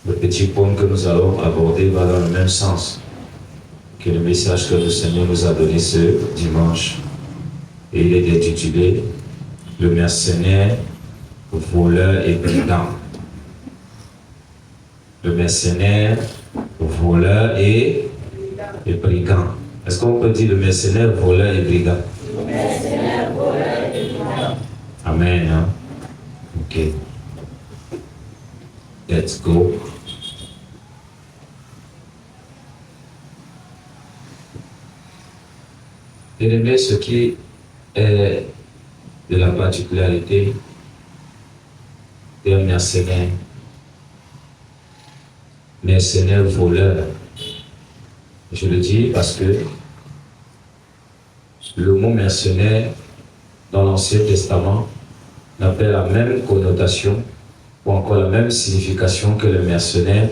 Le petit point que nous allons aborder va dans le même sens que le message que le Seigneur nous a donné ce dimanche. Et il est intitulé « Le mercenaire, voleur et brigand ». Le mercenaire, voleur et brigand. Est-ce qu'on peut dire le mercenaire, voleur et brigand? Le mercenaire, voleur et brigand. Amen. Hein? Ok. Let's go. Bien-aimé, ce qui est de la particularité d'un mercenaire voleur. Je le dis parce que le mot mercenaire dans l'Ancien Testament n'a pas la même connotation ou encore la même signification que le mercenaire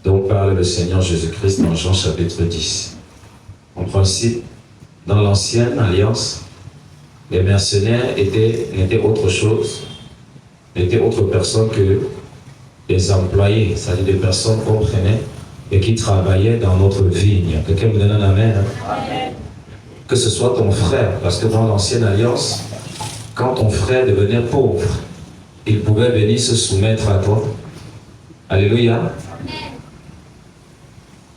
dont parle le Seigneur Jésus-Christ dans Jean chapitre 10. En principe, dans l'Ancienne Alliance, les mercenaires n'étaient autre chose, n'étaient autre personne que des employés, c'est-à-dire des personnes qu'on prenait et qui travaillaient dans notre vigne. Quelqu'un me donne un amen, hein? Amen. Que ce soit ton frère, parce que dans l'Ancienne Alliance, quand ton frère devenait pauvre, il pouvait venir se soumettre à toi. Alléluia. Amen.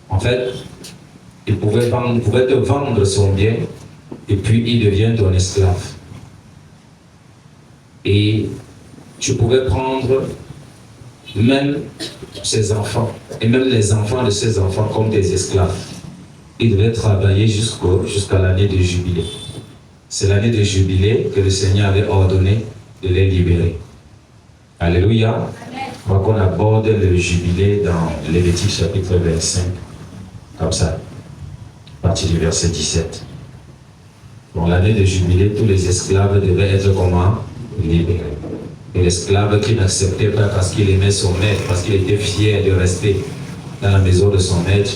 En fait, il pouvait te vendre son bien et puis il devient ton esclave. Et tu pouvais prendre même ses enfants et même les enfants de ses enfants comme des esclaves. Ils devaient travailler jusqu'à l'année de jubilé. C'est l'année de jubilé que le Seigneur avait ordonné de les libérer. Alléluia. Amen. On voit qu'on aborde le jubilé dans Lévitique chapitre 25, comme ça, à partir du verset 17. Dans l'année de jubilé, tous les esclaves devaient être comment? Libérés. Et l'esclave qui n'acceptait pas parce qu'il aimait son maître, parce qu'il était fier de rester dans la maison de son maître,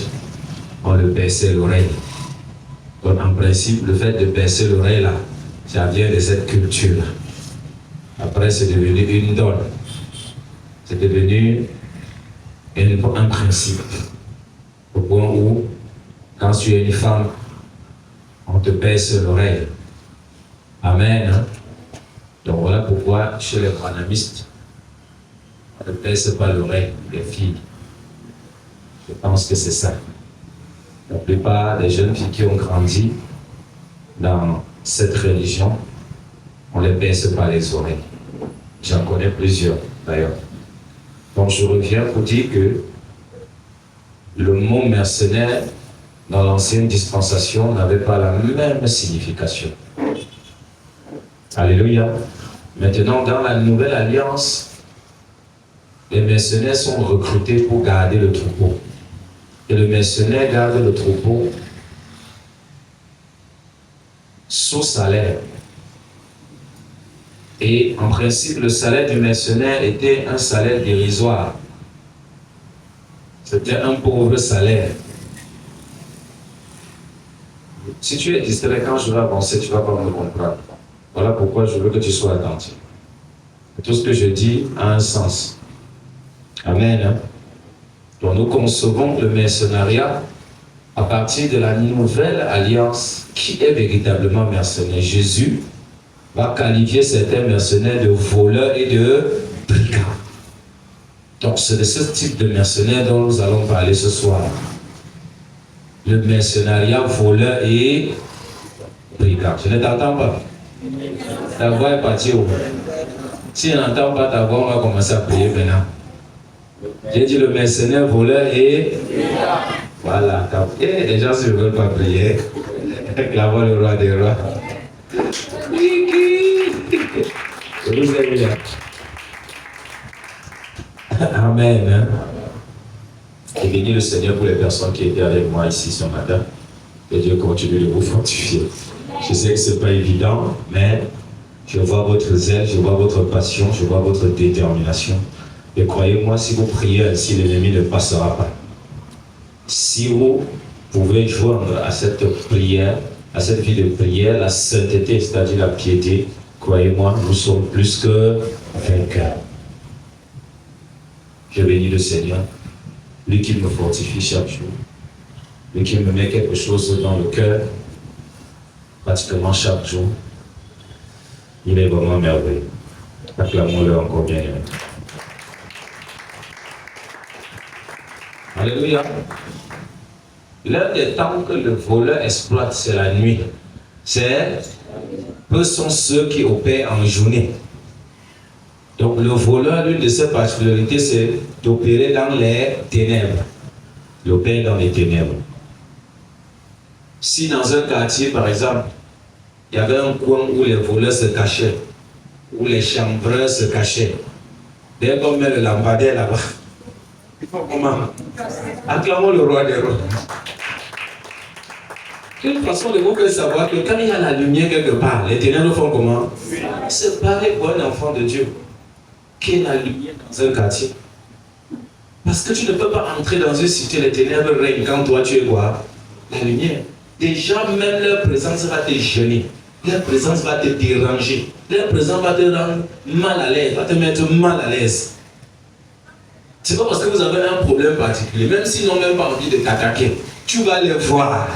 on le baissait l'oreille. Donc en principe, le fait de baisser l'oreille là, ça vient de cette culture. Après, c'est devenu une donne. C'est devenu un principe. Au point où, quand tu es une femme, on te baisse l'oreille. Amen. Hein? Donc voilà pourquoi chez les branhamistes, on ne baisse pas l'oreille des filles. Je pense que c'est ça. La plupart des jeunes filles qui ont grandi dans cette religion, on ne les baisse pas les oreilles. J'en connais plusieurs d'ailleurs. Donc je reviens pour dire que le mot mercenaire dans l'ancienne dispensation n'avait pas la même signification. Alléluia. Maintenant, dans la nouvelle alliance, les mercenaires sont recrutés pour garder le troupeau. Et le mercenaire garde le troupeau sous salaire. Et en principe, le salaire du mercenaire était un salaire dérisoire. C'était un pauvre salaire. Si tu es distrait, quand je vais avancer, tu ne vas pas me comprendre. Voilà pourquoi je veux que tu sois attentif. Tout ce que je dis a un sens. Amen. Hein? Donc nous concevons le mercenariat à partir de la nouvelle alliance qui est véritablement mercenaire. Jésus va qualifier certains mercenaires de voleurs et de brigands. Donc c'est de ce type de mercenaires dont nous allons parler ce soir. Le mercenariat voleur et brigand. Je ne t'entends pas. Ta voix est partie où? Si on n'entend pas ta voix, on va commencer à prier maintenant. J'ai dit le mercenaire, voleur et... Voilà. Et les gens ne veulent pas prier. Acclamons le roi des rois. Je vous aime bien. Amen. Hein? Et bénis le Seigneur pour les personnes qui étaient avec moi ici ce matin. Que Dieu continue de vous fortifier. Je sais que ce n'est pas évident, mais je vois votre zèle, je vois votre passion, je vois votre détermination. Et croyez-moi, si vous priez ainsi, l'ennemi ne passera pas. Si vous pouvez joindre à cette prière, à cette vie de prière, la sainteté, c'est-à-dire la piété, croyez-moi, nous sommes plus que vainqueurs. Je bénis le Seigneur lui qui me fortifie chaque jour, lui qui me met quelque chose dans le cœur, pratiquement chaque jour. Il est vraiment merveilleux. Acclamons-le encore bien aimé. Alléluia. L'un des temps que le voleur exploite, c'est la nuit. Peu sont ceux qui opèrent en journée. Donc le voleur, l'une de ses particularités, c'est d'opérer dans les ténèbres. Il opère dans les ténèbres. Si dans un quartier, par exemple, il y avait un coin où les voleurs se cachaient, où les chambreurs se cachaient, dès qu'on met le lampadaire là-bas, il faut comment? Acclamons le roi des rois. De toute façon, vous pouvez savoir que quand il y a la lumière quelque part, les ténèbres font comment? C'est pareil pour un enfant de Dieu. Qui est la lumière dans un quartier? Parce que tu ne peux pas entrer dans une cité, les ténèbres règnent quand toi tu es quoi? La lumière. Déjà, même leur présence va te gêner. Leur présence va te déranger. Leur présence va te rendre mal à l'aise, va te mettre mal à l'aise. C'est pas parce que vous avez un problème particulier, même s'ils n'ont même pas envie de t'attaquer, tu vas les voir.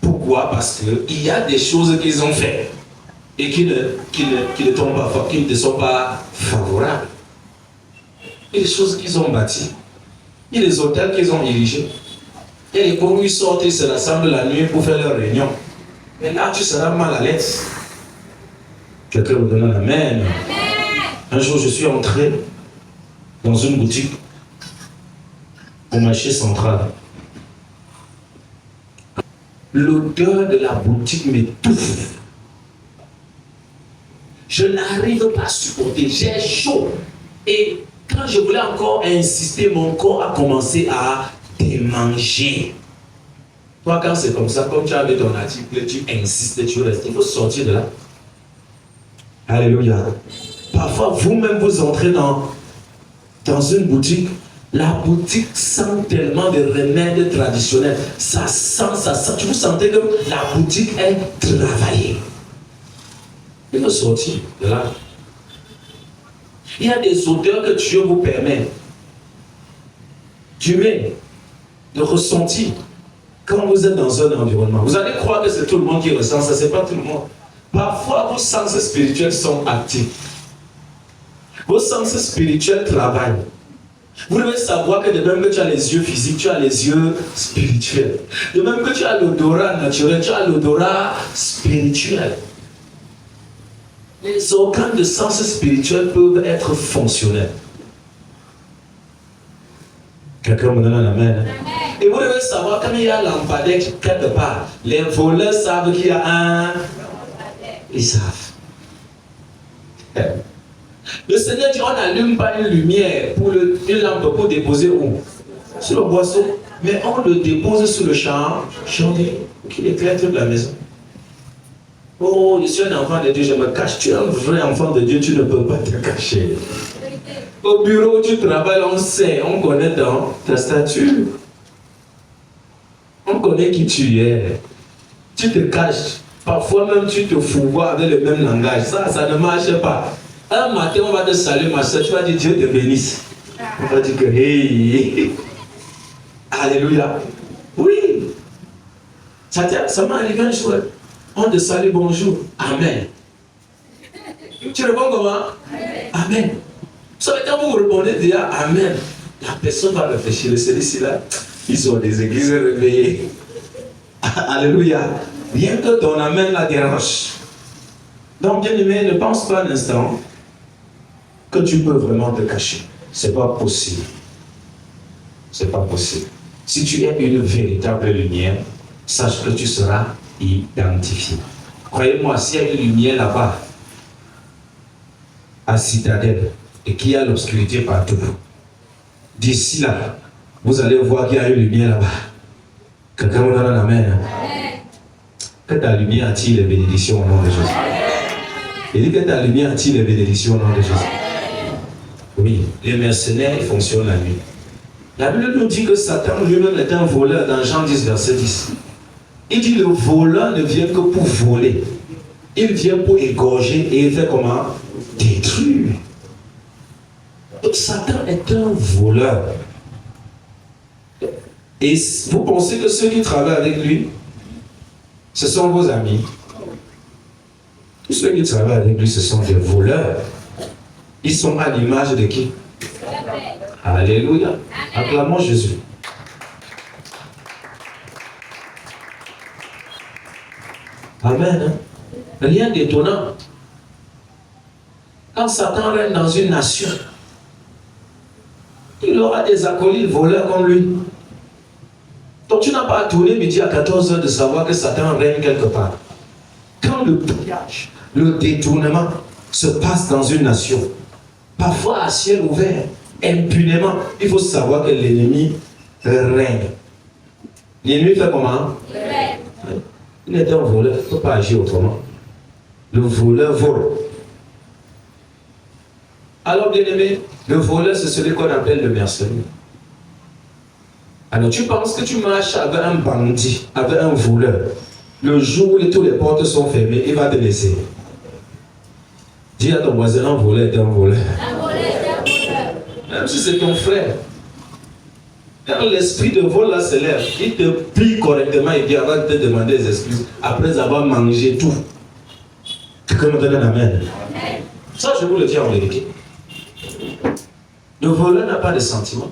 Pourquoi? Parce qu'il y a des choses qu'ils ont faites et qui ne sont pas favorables. Il y a des choses qu'ils ont bâties. Il y a des hôtels qu'ils ont érigés. Il y a des cours où ils sortent et se rassemblent la nuit pour faire leur réunion. Mais là, tu seras mal à l'aise. Quelqu'un me donne un amen. Un jour, je suis entré dans une boutique au marché central. L'odeur de la boutique m'étouffe. Je n'arrive pas à supporter. J'ai chaud. Et quand je voulais encore insister, mon corps a commencé à démanger. Toi, quand c'est comme ça, comme tu avais ton article, tu insistes, tu restes. Il faut sortir de là. Alléluia. Parfois, vous-même, vous entrez dans une boutique. La boutique sent tellement de remèdes traditionnels. Ça sent. Vous sentez que la boutique est travaillée. Il faut sortir de là. Il y a des odeurs que Dieu vous permet d'humer, de ressentir quand vous êtes dans un environnement. Vous allez croire que c'est tout le monde qui ressent ça, c'est pas tout le monde. Parfois, vos sens spirituels sont actifs. Vos sens spirituels travaillent. Vous devez savoir que de même que tu as les yeux physiques, tu as les yeux spirituels. De même que tu as l'odorat naturel, tu as l'odorat spirituel. Les organes de sens spirituel peuvent être fonctionnels. Quelqu'un me donne un amen. Et vous devez savoir, quand il y a un lampadaire quelque part, les voleurs savent qu'il y a un... Ils savent. Le Seigneur dit, on n'allume pas une lumière pour une lampe pour déposer où? Sur le boisseau. Mais on le dépose sur le chandelier qui éclaire toute la maison. Oh, je suis un enfant de Dieu, je me cache. Tu es un vrai enfant de Dieu, tu ne peux pas te cacher. Au bureau où tu travailles, on sait, on connaît dans ta stature. On connaît qui tu es. Tu te caches. Parfois même tu te fourvoies avec le même langage. Ça ne marche pas. Un matin, on va te saluer, ma soeur. Tu vas dire Dieu te bénisse. On va dire que hey. Alléluia. Oui. Ça m'est arrivé un jour. On te salue, bonjour. Amen. Tu réponds comment? Amen. Vous savez, quand vous répondez déjà Amen, la personne va réfléchir. Celui-ci-là, ils sont des églises réveillées. Alléluia. Bien que ton Amen la dérange. Donc, bien aimé, ne pense pas un instant que tu peux vraiment te cacher. C'est pas possible. C'est pas possible. Si tu es une véritable lumière, sache que tu seras identifié. Croyez-moi, s'il y a une lumière là-bas, à Citadelle, et qu'il y a l'obscurité partout, d'ici là, vous allez voir qu'il y a une lumière là-bas. Quelqu'un me donne un amen. Que ta lumière attire les bénédictions au nom de Jésus. Il dit que ta lumière attire les bénédictions au nom de Jésus. Oui, les mercenaires ils fonctionnent la nuit. La Bible nous dit que Satan lui-même est un voleur dans Jean 10, verset 10. Il dit le voleur ne vient que pour voler. Il vient pour égorger et il fait comment? Détruire. Donc Satan est un voleur. Et vous pensez que ceux qui travaillent avec lui, ce sont vos amis? Tous ceux qui travaillent avec lui, ce sont des voleurs. Ils sont à l'image de qui? Alléluia. Acclamons Jésus. Amen. Rien d'étonnant. Quand Satan règne dans une nation, il aura des acolytes voleurs comme lui. Donc tu n'as pas à tourner midi à 14 h de savoir que Satan règne quelque part. Quand le pillage, le détournement se passe dans une nation, parfois à ciel ouvert, impunément, il faut savoir que l'ennemi règne. L'ennemi fait comment? Il est un voleur, il ne peut pas agir autrement. Le voleur vole. Alors, bien aimé, le voleur, c'est celui qu'on appelle le mercenaire. Alors, tu penses que tu marches avec un bandit, avec un voleur. Le jour où toutes les portes sont fermées, il va te laisser. Dis à ton voisin, un voleur est un voleur. Un voleur est un voleur. Même si c'est ton frère. Quand l'esprit de vol là se lève, il te plie correctement et bien avant de te demander des excuses, après avoir mangé tout. Quelqu'un me donne un amen. Ça, je vous le dis en vérité. Le voleur n'a pas de sentiments.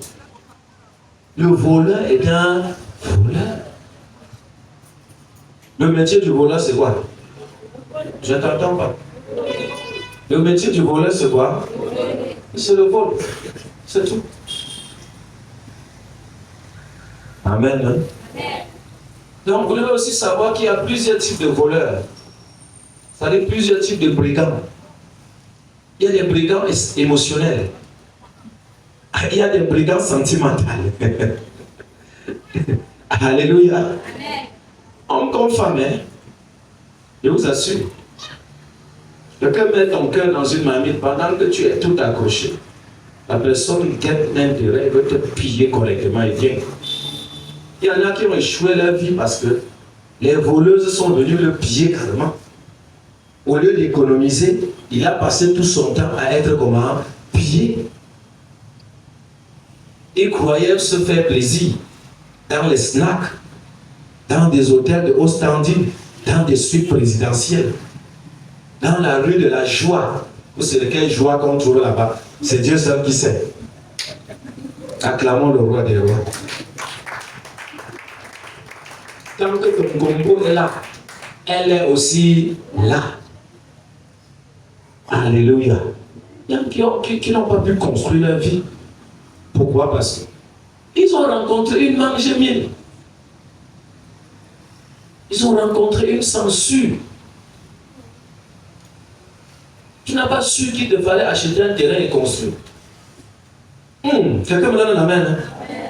Le voleur est un voleur. Le métier du voleur, c'est quoi? Je ne t'entends pas. Le métier du voleur, c'est quoi? C'est le vol. C'est tout. Amen. Hein? Donc, vous devez aussi savoir qu'il y a plusieurs types de voleurs. C'est-à-dire plusieurs types de brigands. Il y a des brigands émotionnels. Il y a des brigands sentimentaux. Alléluia. Amen. Homme comme femme, hein? Je vous assure. Quelqu'un met ton cœur dans une marmite pendant que tu es tout accroché. La personne guette l'intérêt, elle veut te piller correctement et bien. Il y en a qui ont échoué leur vie parce que les voleuses sont venues le piller carrément. Au lieu d'économiser, il a passé tout son temps à être comment? Pillé. Il croyait se faire plaisir dans les snacks, dans des hôtels de haut standing, dans des suites présidentielles, dans la rue de la joie. C'est lequel joie qu'on trouve là-bas? C'est Dieu seul qui sait. Acclamons le roi des rois. Tant que ton gombo est là, elle est aussi là. Alléluia. Il y a qui n'ont pas pu construire leur vie. Pourquoi? Parce qu'ils ont rencontré une mange miel. Ils ont rencontré une censure. Tu n'as pas su qu'il te fallait acheter un terrain et construire. Quelqu'un me donne la main. Hein?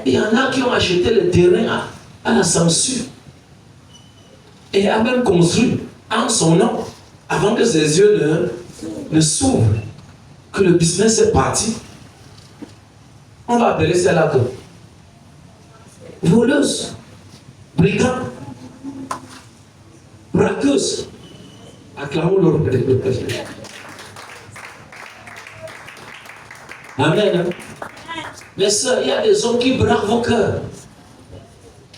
Il y en a qui ont acheté le terrain à la censure. Et a même construit en son nom, avant que ses yeux ne s'ouvrent, que le business est parti. On va appeler celle-là que voleuse, brigand, braqueuse. Acclamons le roi. Amen. Mais sœurs, il y a des hommes qui braquent vos cœurs,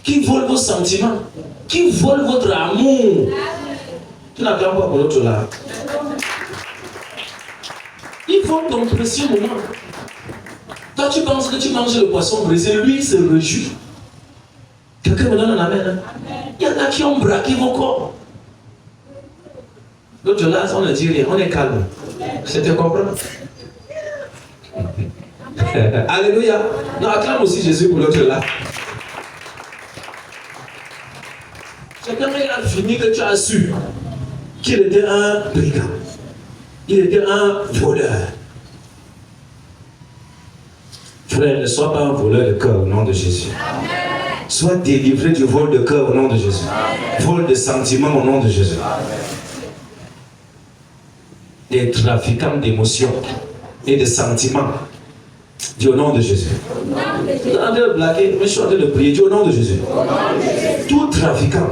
qui volent vos sentiments, qui volent votre amour. Tu n'attends pas pour l'autre là. Ils volent ton précieux moment. Toi, tu penses que tu manges le poisson brisé, lui, il se réjouit. Quelqu'un me donne un amen. Il y en a qui ont braqué vos corps. L'autre là, on ne dit rien, on est calme. C'est te comprendre. Alléluia. Non, acclame aussi Jésus pour l'autre là. Chacun a fini que tu as su qu'il était un brigand. Il était un voleur. Frère, ne sois pas un voleur de cœur au nom de Jésus. Amen. Sois délivré du vol de cœur au nom de Jésus. Amen. Vol de sentiments au nom de Jésus. Amen. Des trafiquants d'émotions et de sentiments. Dis au nom de Jésus. Je suis en train de blaguer, mais je suis en train de prier. Dis au nom de Jésus. Tout trafiquant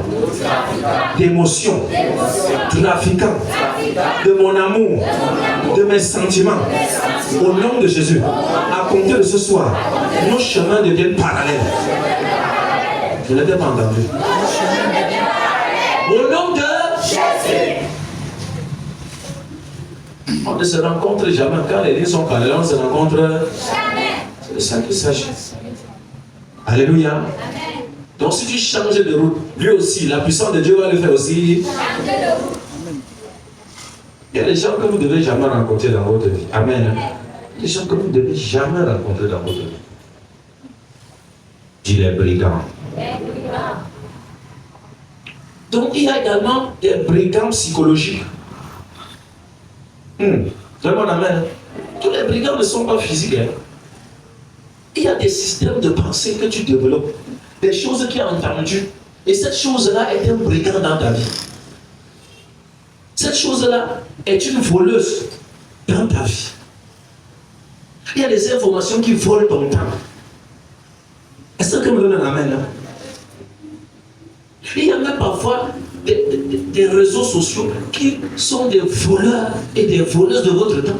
d'émotions, trafiquant de mon amour, de mes sentiments, au nom de Jésus, à compter de ce soir, nos chemins deviennent parallèles. Je ne l'ai pas entendu. Au nom de Jésus. On ne se rencontre jamais. Quand les lignes sont parallèles, on ne se rencontre jamais. C'est de ça qu'il s'agit. Alléluia. Amen. Donc si tu changes de route, lui aussi, la puissance de Dieu va le faire aussi. Changer de route. Il y a des gens que vous ne devez jamais rencontrer dans votre vie. Amen. Des gens que vous ne devez jamais rencontrer dans votre vie. Dis les brigands. Donc il y a également des brigands psychologiques. Vraiment, amen. Tous les brigands ne sont pas physiques. Hein. Il y a des systèmes de pensée que tu développes, des choses que tu as entendues. Et cette chose-là est un brigand dans ta vie. Cette chose-là est une voleuse dans ta vie. Il y a des informations qui volent ton temps. Est-ce que vous me donnez un amen? Il y a même parfois des réseaux sociaux qui sont des voleurs et des voleuses de votre temps.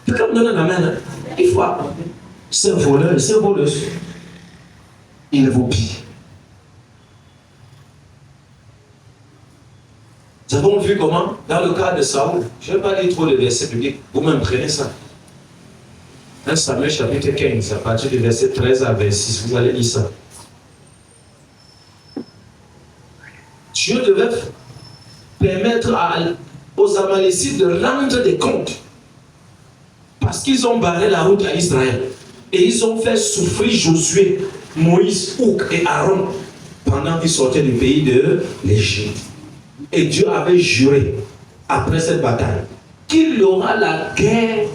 Quelqu'un me donne un amen. Il faut ces voleurs et ces voleuses, ils vous pillent. Nous avons vu comment, dans le cas de Saoul, je ne vais pas lire trop de versets publics, vous-même prenez ça. 1 Samuel chapitre 15, à partir du verset 13 à 26, vous allez lire ça. Dieu devait permettre aux Amalécites de rendre des comptes parce qu'ils ont barré la route à Israël et ils ont fait souffrir Josué, Moïse, Ouk et Aaron pendant qu'ils sortaient du pays de l'Égypte. Et Dieu avait juré après cette bataille qu'il aura la guerre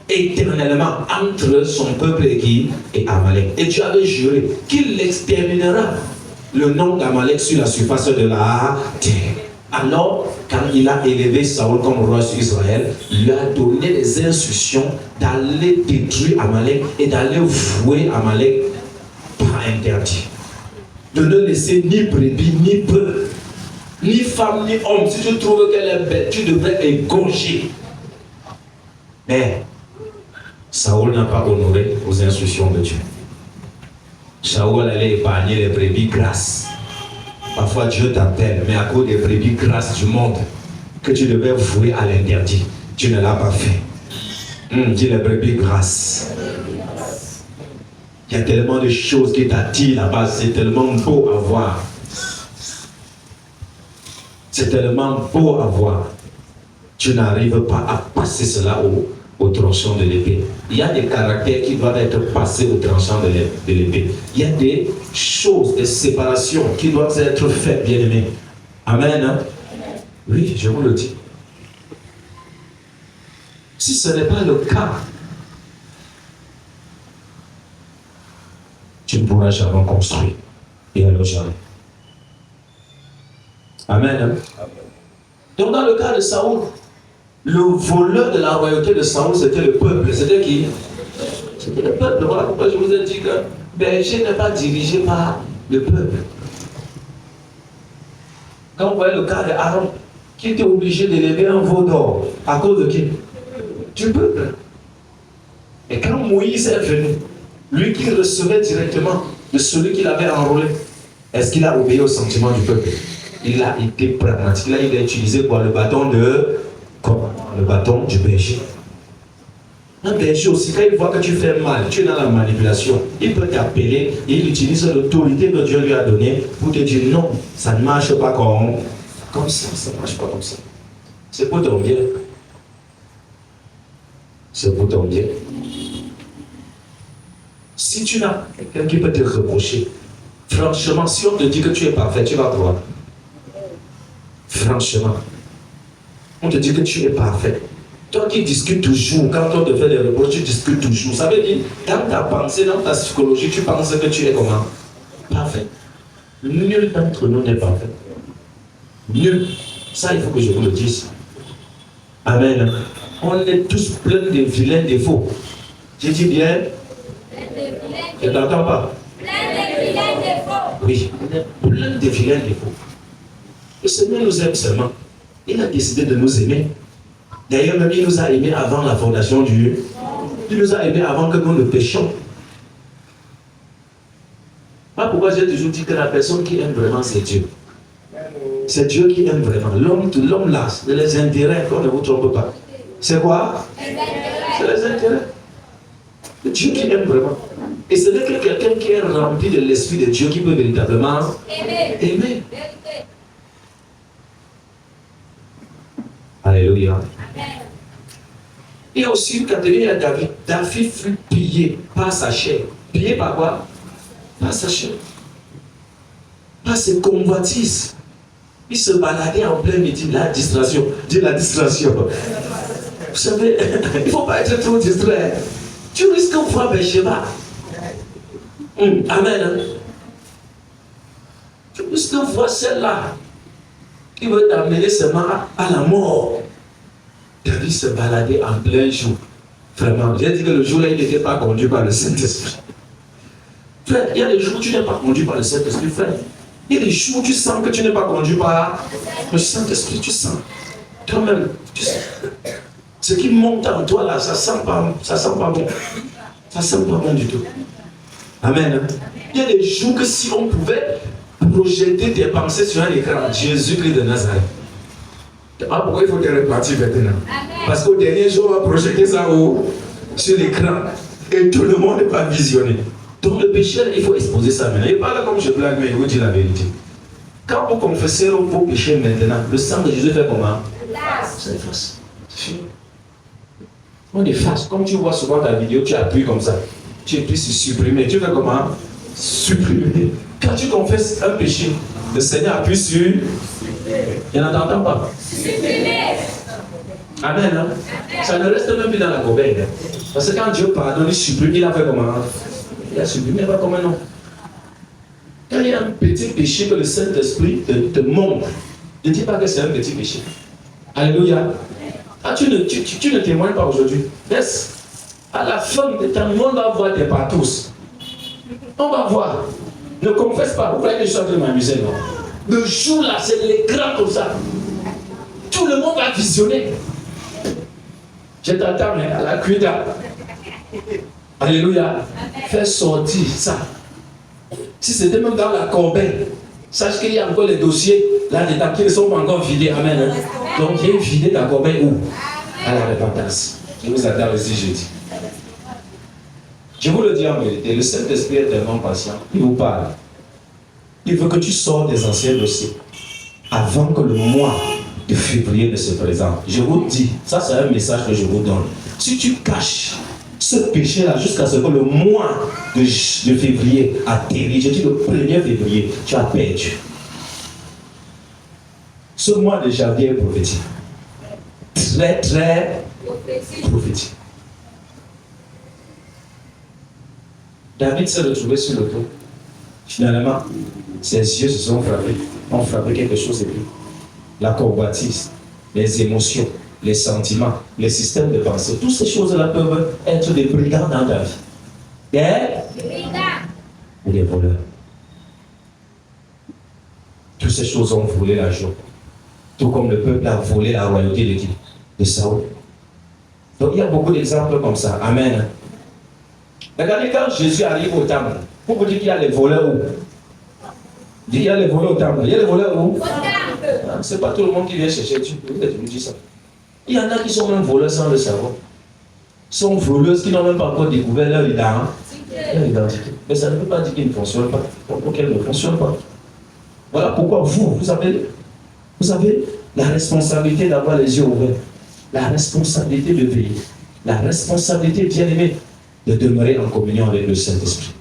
éternellement entre son peuple et Amalek. Et Dieu avait juré qu'il exterminera le nom d'Amalek sur la surface de la terre. Alors, quand il a élevé Saoul comme roi sur Israël, il lui a donné des instructions d'aller détruire Amalek et d'aller vouer Amalek par interdit. De ne laisser ni brebis, ni bœuf, ni femme, ni homme. Si tu trouves qu'elle est bête, tu devrais égorger. Mais Saoul n'a pas honoré aux instructions de Dieu. Saoul allait épargner les brebis grasses. Parfois Dieu t'appelle, mais à cause des brebis grasses du monde que tu devais vouer à l'interdit, tu ne l'as pas fait. Dis les brebis grasses. Il y a tellement de choses qui t'attirent là-bas, c'est tellement beau à voir. C'est tellement beau à voir. Tu n'arrives pas à passer cela au tranchant de l'épée. Il y a des caractères qui doivent être passés au tranchant de l'épée. Il y a des choses, des séparations qui doivent être faites, bien aimés. Amen. Hein? Oui, je vous le dis. Si ce n'est pas le cas, tu ne pourras jamais construire. Et alors jamais. Amen. Hein? Donc dans le cas de Saoul, le voleur de la royauté de Saoul, c'était le peuple. C'était qui? C'était le peuple. Voilà pourquoi je vous ai dit que berger n'est pas dirigé par le peuple. Quand vous voyez le cas d'Aaron, qui était obligé d'élever un veau d'or, à cause de qui? Du peuple. Et quand Moïse est venu, lui qui recevait directement de celui qu'il avait enrôlé, est-ce qu'il a obéi au sentiment du peuple? Il a été pragmatique. Là, il a utilisé quoi? Le bâton le bâton du berger. Un berger aussi, quand il voit que tu fais mal, tu es dans la manipulation, il peut t'appeler et il utilise l'autorité que Dieu lui a donnée pour te dire non, ça ne marche pas comme ça, ça ne marche pas comme ça. C'est pour ton bien. C'est pour ton bien. Si tu n'as quelqu'un qui peut te reprocher, franchement, si on te dit que tu es parfait, tu vas croire. Franchement. On te dit que tu es parfait. Toi qui discutes toujours, quand on te fait des reproches, tu discutes toujours. Ça veut dire, dans ta pensée, dans ta psychologie, tu penses que tu es comment? Parfait. Nul d'entre nous n'est parfait. Nul. Ça, il faut que je vous le dise. Amen. On est tous pleins de vilains défauts. J'ai dit bien? Je ne t'entends pas. Plein de vilains défauts. Oui, on est plein de vilains défauts. Le Seigneur nous aime seulement. Il a décidé de nous aimer. D'ailleurs, même il nous a aimés avant la fondation du monde. Il nous a aimés avant que nous ne péchions. Voilà pourquoi j'ai toujours dit que la personne qui aime vraiment, c'est Dieu. C'est Dieu qui aime vraiment. L'homme là, c'est les intérêts, qu'on ne vous trompe pas. C'est quoi? C'est les intérêts. C'est Dieu qui aime vraiment. Et ce n'est que quelqu'un qui est rempli de l'Esprit de Dieu qui peut véritablement aimer. Alléluia. Il y a aussi une catégorie à David. David fut pillé par sa chair. Pillé par quoi? Par sa chair. Par ses convoitises. Il se baladait en plein midi. La distraction. Dis la distraction. Vous savez, il ne faut pas être trop distrait. Tu risques de voir Bathsheba. Amen. Tu risques de voir celle-là qui veut t'amener seulement à la mort. David se baladait en plein jour. Vraiment. J'ai dit que le jour-là, il n'était pas conduit par le Saint-Esprit. Frère, il y a des jours où tu n'es pas conduit par le Saint-Esprit, frère. Il y a des jours où tu sens que tu n'es pas conduit par le Saint-Esprit. Tu sens. Toi-même, tu sens. Ce qui monte en toi là, ça sent pas bon. Ça sent pas bon du tout. Amen. Il y a des jours que si on pouvait projeter tes pensées sur un écran, Jésus-Christ de Nazareth. Ah, pourquoi il faut te repartir maintenant? Parce qu'au dernier jour, on va projeter ça sur l'écran et tout le monde n'est pas visionné. Donc le péché, il faut exposer ça maintenant. Il parle comme je blague, mais il vous dit la vérité. Quand vous confessez vos péchés maintenant, le sang de Jésus fait comment? Ça efface. C'est fini. On efface. Comme tu vois souvent ta vidéo, tu appuies comme ça. Tu appuies sur supprimer. Tu fais comment? Supprimer. Quand tu confesses un péché, le Seigneur appuie sur. Il n'en entend pas. Amen. Hein? Ça ne reste même plus dans la corbeille. Parce que quand Dieu pardonne, il supprime, il a fait comment? Il a supprimé, pas comme un nom. Quand il y a un petit péché que le Saint-Esprit te montre, ne dis pas que c'est un petit péché. Alléluia. Ah, tu ne témoignes pas aujourd'hui. Laisse. À la fin de temps, on va voir tes partous. On va voir. Ne confesse pas. Vous voyez que je suis en train de m'amuser, non? Le jour là, c'est l'écran comme ça. Tout le monde va visionner. Je t'attends à la cuida. Alléluia. Fais sortir ça. Si c'était même dans la corbeille, sache qu'il y a encore les dossiers là-dedans qui ne sont pas encore vidés. Amen. Donc, viens vider ta corbeille où? À la repentance. Je vous attends ici jeudi. Je vous le dis en vérité, le Saint-Esprit est tellement patient. Il vous parle. Il veut que tu sors des anciens dossiers avant que le mois de février ne se présente. Je vous dis, ça c'est un message que je vous donne. Si tu caches ce péché-là jusqu'à ce que le mois de février atterrit, je dis le 1er février, tu as perdu. Ce mois de janvier est prophétique. Très, très prophétique. David s'est retrouvé sur le trône. Finalement, ses yeux se sont frappés, ont frappé quelque chose de plus. La convoitise, les émotions, les sentiments, les systèmes de pensée, toutes ces choses-là peuvent être des brigands dans ta vie. Des brigands ou des voleurs. Toutes ces choses ont volé la joie. Tout comme le peuple a volé la royauté de qui? De Saoul. Donc il y a beaucoup d'exemples comme ça. Amen. Regardez quand Jésus arrive au temple. Pour vous dire qu'il y a les voleurs où? Il y a les voleurs au temple. Il y a les voleurs où? Ce n'est pas tout le monde qui vient chercher Dieu. Je vous dis ça. Il y en a qui sont même voleurs sans le savoir. Sont voleuses qui n'ont même pas encore découvert leur identité. Mais ça ne veut pas dire qu'ils ne fonctionnent pas. Ou qu'elles ne fonctionnent pas. Voilà pourquoi vous avez la responsabilité d'avoir les yeux ouverts. La responsabilité de veiller. La responsabilité, bien aimé, de demeurer en communion avec le Saint-Esprit.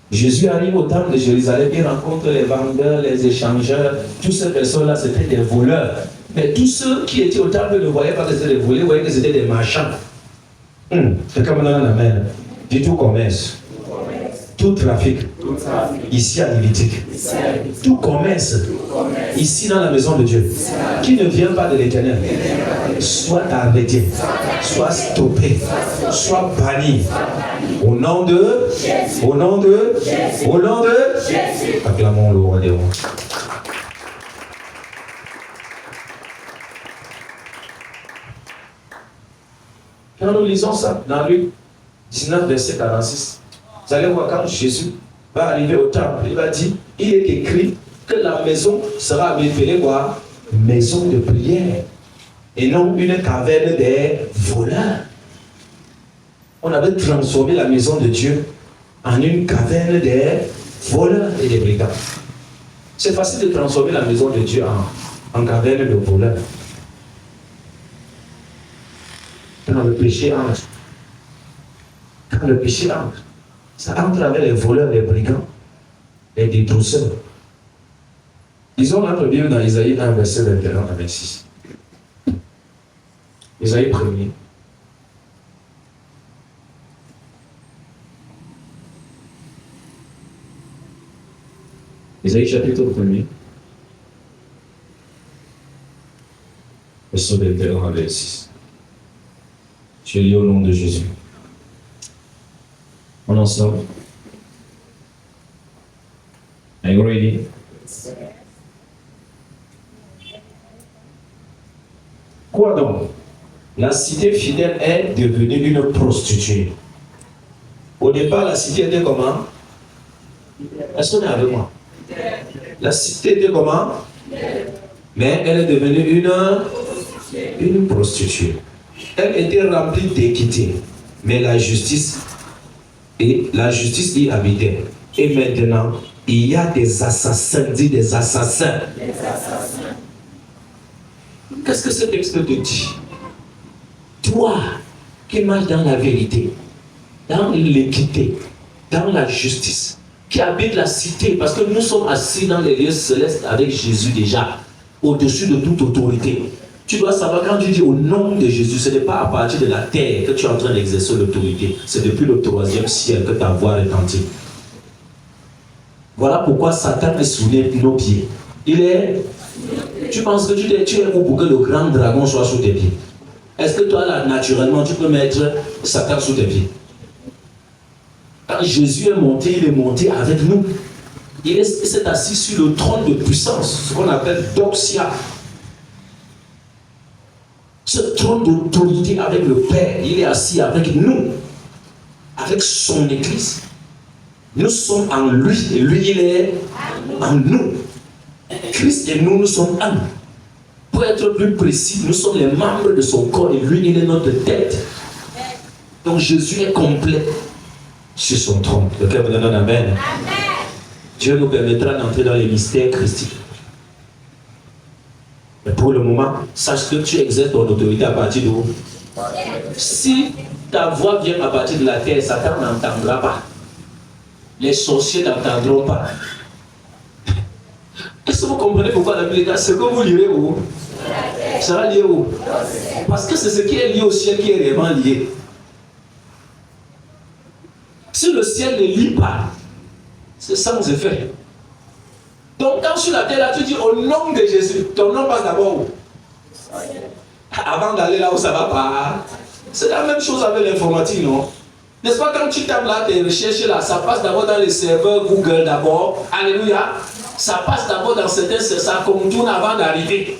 Jésus arrive au temple de Jérusalem, il rencontre les vendeurs, les échangeurs, toutes ces personnes-là, c'était des voleurs. Mais tous ceux qui étaient au temple ne voyaient pas que c'était des voleurs, voyaient que c'était des marchands. C'est comme dans la mer. Du tout commerce, tout trafic, ici à Lévitique, tout commerce, ici dans la maison de Dieu, qui ne vient pas de l'Éternel, soit arrêté, soit stoppé, soit banni. Au nom de Jésus. Acclamons le roi des rois. Quand nous lisons ça dans Luc 19, verset 46, vous allez voir quand Jésus va arriver au temple. Il va dire, il est écrit que la maison sera appelée quoi? Maison de prière. Et non une caverne des voleurs. On avait transformé la maison de Dieu en une caverne des voleurs et des brigands. C'est facile de transformer la maison de Dieu en caverne de voleurs. Quand le péché entre, ça entre avec les voleurs, les brigands, les détrousseurs. Disons notre Bible dans Isaïe 1, verset 21 à 26. Isaïe 1er. Isaïe chapitre 1er. Verset 21 à 26. Je lis au nom de Jésus. On ensemble. Are you ready? Quoi donc? La cité fidèle est devenue une prostituée. Au départ, la cité était comment? Est-ce qu'on est avec moi? La cité était comment? Mais elle est devenue une prostituée. Elle était remplie d'équité, mais la justice y habitait. Et maintenant, il y a des assassins, dit des assassins. Qu'est-ce que ce texte te dit? Toi qui marches dans la vérité, dans l'équité, dans la justice, qui habite la cité, parce que nous sommes assis dans les lieux célestes avec Jésus déjà, au-dessus de toute autorité. Tu dois savoir, quand tu dis au nom de Jésus, ce n'est pas à partir de la terre que tu es en train d'exercer l'autorité. C'est depuis le 3e ciel que ta voix retentit. Voilà pourquoi Satan est sous nos pieds. Tu penses que tu es où pour que le grand dragon soit sous tes pieds? Est-ce que toi, là, naturellement, tu peux mettre Satan sous tes pieds? Quand Jésus est monté, il est monté avec nous. Il s'est assis sur le trône de puissance, ce qu'on appelle Doxia. Ce trône d'autorité avec le Père, il est assis avec nous, avec son Église. Nous sommes en lui et lui, il est en nous. Christ et nous sommes un. Pour être plus précis, nous sommes les membres de son corps et lui, il est notre tête. Donc Jésus est complet sur son trône. Le cœur me donne un amen. Dieu nous permettra d'entrer dans les mystères christiques. Mais pour le moment, sache que tu exerces ton autorité à partir d'où? Si ta voix vient à partir de la terre, Satan n'entendra pas. Les sorciers n'entendront pas. Est-ce que vous comprenez pourquoi la Bible dit ce que vous lirez où? Sera lié où? Parce que c'est ce qui est lié au ciel qui est réellement lié. Si le ciel ne lit pas, c'est sans effet. Donc quand sur la terre, là, tu dis au nom de Jésus, ton nom passe d'abord où? Avant d'aller là où ça va pas. C'est la même chose avec l'informatique, non? N'est-ce pas, quand tu tapes là tes recherches là, ça passe d'abord dans les serveurs Google d'abord. Alléluia. Ça passe d'abord dans certains, ça contourne avant d'arriver.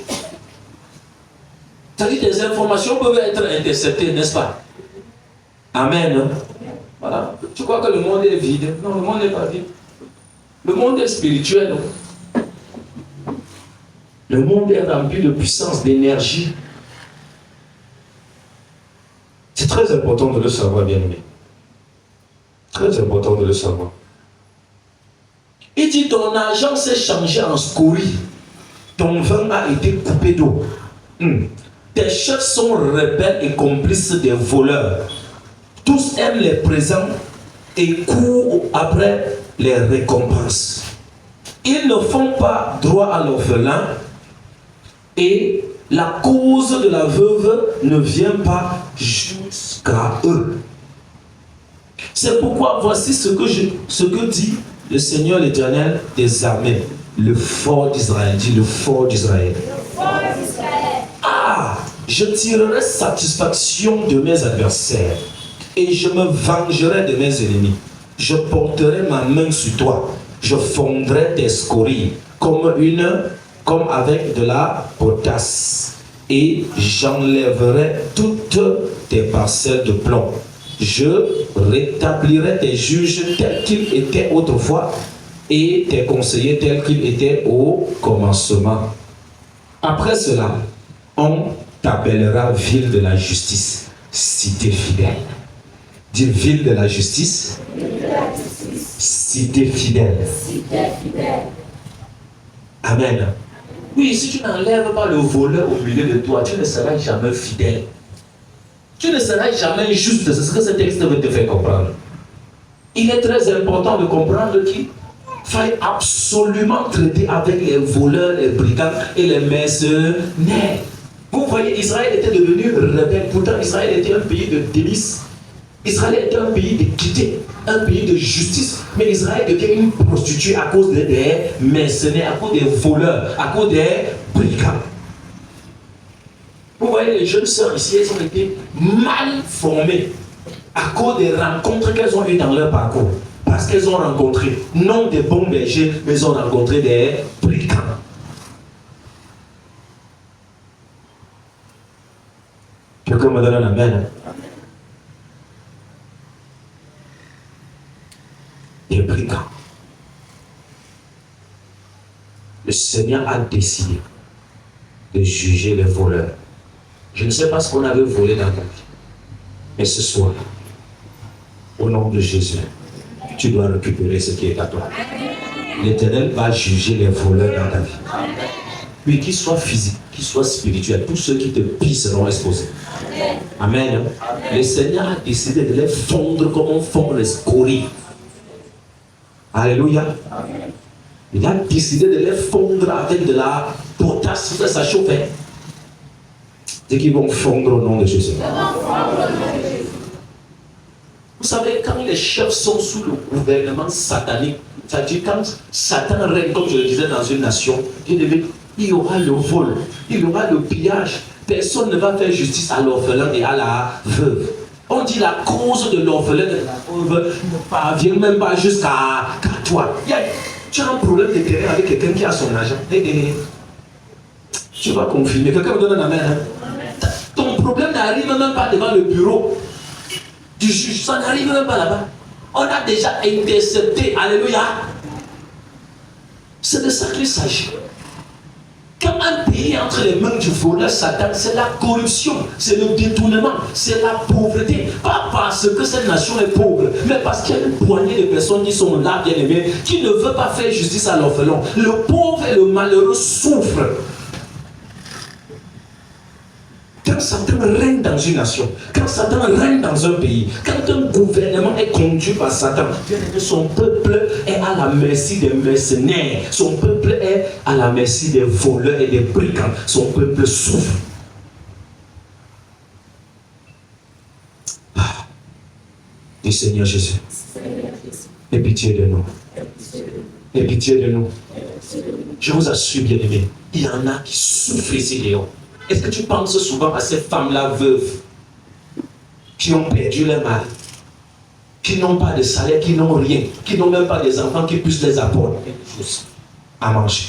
C'est-à-dire que tes informations peuvent être interceptées, n'est-ce pas? Amen. Voilà. Tu crois que le monde est vide? Non, le monde n'est pas vide. Le monde est spirituel. Le monde est rempli de puissance, d'énergie. C'est très important de le savoir, bien-aimé. Très important de le savoir. Il dit, ton argent s'est changé en scorie. Ton vin a été coupé d'eau. Tes chefs sont rebelles et complices des voleurs. Tous aiment les présents et courent après les récompenses. Ils ne font pas droit à l'orphelin et la cause de la veuve ne vient pas jusqu'à eux. C'est pourquoi voici ce que dit le Seigneur l'Éternel des armées, le fort d'Israël. Dit le fort d'Israël. Ah, je tirerai satisfaction de mes adversaires et je me vengerai de mes ennemis. Je porterai ma main sur toi. Je fondrai tes scories comme avec de la potasse et j'enlèverai toutes tes parcelles de plomb. je rétablirai tes juges tels qu'ils étaient autrefois et tes conseillers tels qu'ils étaient au commencement. Après cela, on t'appellera ville de la justice, cité fidèle. Dis ville de la justice, cité fidèle. Amen. Oui, si tu n'enlèves pas le voleur au milieu de toi, tu ne seras jamais fidèle. Tu ne seras jamais juste. C'est ce que ce texte veut te faire comprendre. Il est très important de comprendre qu'il faille absolument traiter avec les voleurs, les brigands et les mercenaires. Vous voyez, Israël était devenu rebelle. Pourtant, Israël était un pays de délices. Israël était un pays d'équité, un pays de justice. Mais Israël devient une prostituée à cause des mercenaires, à cause des voleurs, à cause des brigands. Vous voyez, les jeunes sœurs ici, elles ont été mal formées à cause des rencontres qu'elles ont eues dans leur parcours. Parce qu'elles ont rencontré, non des bons bergers, mais elles ont rencontré des brigands. Quelqu'un me donne un amen. Des brigands. Le Seigneur a décidé de juger les voleurs. Je ne sais pas ce qu'on avait volé dans ta vie. Mais ce soir, au nom de Jésus, tu dois récupérer ce qui est à toi. L'Éternel va juger les voleurs dans ta vie. Puis qu'ils soient physiques, qu'ils soient spirituels, tous ceux qui te pillent seront exposés. Amen. Le Seigneur a décidé de les fondre comme on fond les scories. Alléluia. Il a décidé de les fondre avec de la potasse, ça chauffe. C'est qu'ils vont fondre au nom de Jésus. Vous savez, quand les chefs sont sous le gouvernement satanique, c'est-à-dire quand Satan règne, comme je le disais, dans une nation, il y aura le vol, il y aura le pillage. Personne ne va faire justice à l'orphelin et à la veuve. On dit la cause de l'orphelin et de la veuve ne parvient même pas jusqu'à toi. Tu as un problème de terrain avec quelqu'un qui a son argent. Tu vas confirmer. Quelqu'un me donne un amen. Hein? Ton problème n'arrive même pas devant le bureau du juge. Ça n'arrive même pas là-bas. On a déjà intercepté. Alléluia. C'est de ça qu'il s'agit. Quand un pays est entre les mains du voleur Satan, c'est la corruption, c'est le détournement, c'est la pauvreté. Pas parce que cette nation est pauvre, mais parce qu'il y a une poignée de personnes qui sont là, bien aimées, qui ne veulent pas faire justice à l'orphelin. Le pauvre et le malheureux souffrent. Quand Satan règne dans une nation, quand Satan règne dans un pays, quand un gouvernement est conduit par Satan, son peuple est à la merci des mercenaires, son peuple est à la merci des voleurs et des brigands, son peuple souffre. Du Seigneur Jésus, aie pitié de nous. Aie pitié de nous. Je vous assure, bien aimé, il y en a qui souffrent ici dehors. Est-ce que tu penses souvent à ces femmes-là veuves qui ont perdu leur mari, qui n'ont pas de salaire, qui n'ont rien, qui n'ont même pas des enfants qui puissent les apporter quelque chose à manger?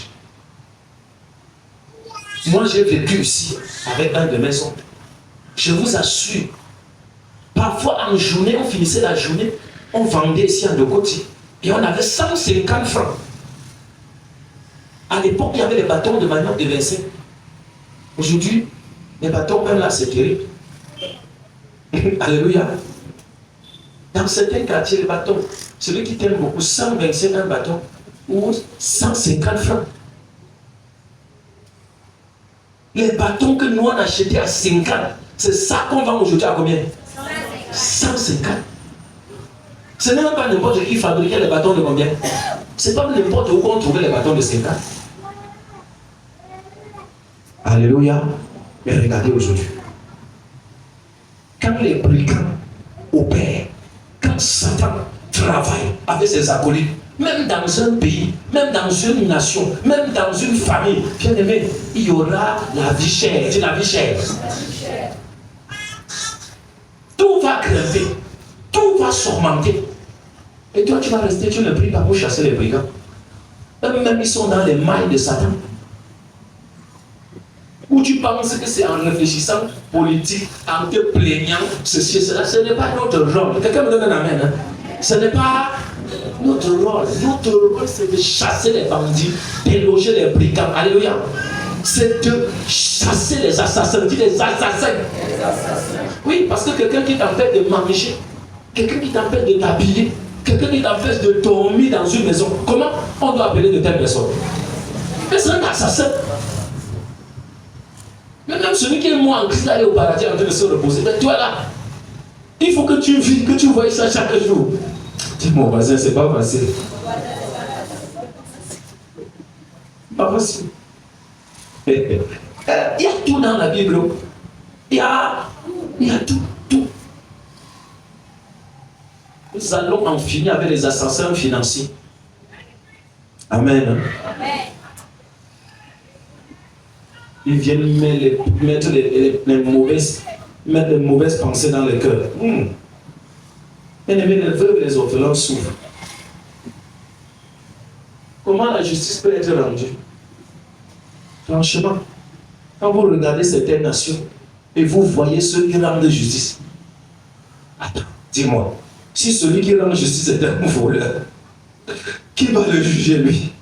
Moi, j'ai vécu ici avec un de mes oncles. Je vous assure, parfois en journée, on finissait la journée, on vendait ici à Ndokoti et on avait 150 francs. À l'époque, il y avait les bâtons de manioc de 25. Aujourd'hui, les bâtons, même là, c'est terrible. Alléluia. Dans certains quartiers, les bâtons, celui qui t'aime beaucoup, 125 un bâton ou 150 francs. Les bâtons que nous on achetait à 50, c'est ça qu'on vend aujourd'hui à combien? 150. Ce n'est même pas n'importe qui fabriquait les bâtons de combien? C'est pas n'importe où qu'on trouvait les bâtons de 50. Alléluia. Mais regardez aujourd'hui. Quand les brigands opèrent, quand Satan travaille avec ses acolytes, même dans un pays, même dans une nation, même dans une famille, bien aimé, il y aura la vie chère. C'est la vie chère. Tout va grimper, tout va s'augmenter. Et toi, tu vas rester, tu ne pries pas pour chasser les brigands. Même ils sont dans les mailles de Satan. Ou tu penses que c'est en réfléchissant politique, en te plaignant, ceci et cela. Ce n'est pas notre rôle. Quelqu'un me donne un amen. Hein? Ce n'est pas notre rôle. Notre rôle, c'est de chasser les bandits, déloger les brigands. Alléluia. C'est de chasser les assassins. Dis les assassins. Oui, parce que quelqu'un qui t'empêche de manger, quelqu'un qui t'empêche de t'habiller, quelqu'un qui t'empêche de dormir dans une maison, comment on doit appeler de telle personne? Mais c'est un assassin. Mais même celui qui est mort en Christ, là, il est au paradis en train de se reposer. Mais toi là, il faut que tu vis, que tu vois ça chaque jour. Dis mon voisin, c'est pas facile. Pas facile. Il y a tout dans la Bible. Il y a tout. Nous allons en finir avec les assassins financiers. Amen. Ils viennent mettre les mauvaises pensées dans le cœur. Les veuves et les orphelins souffrent. Comment la justice peut être rendue? Franchement, quand vous regardez certaines nations et vous voyez ceux qui rendent justice, attends, dis-moi, si celui qui rend justice est un voleur, qui va le juger lui?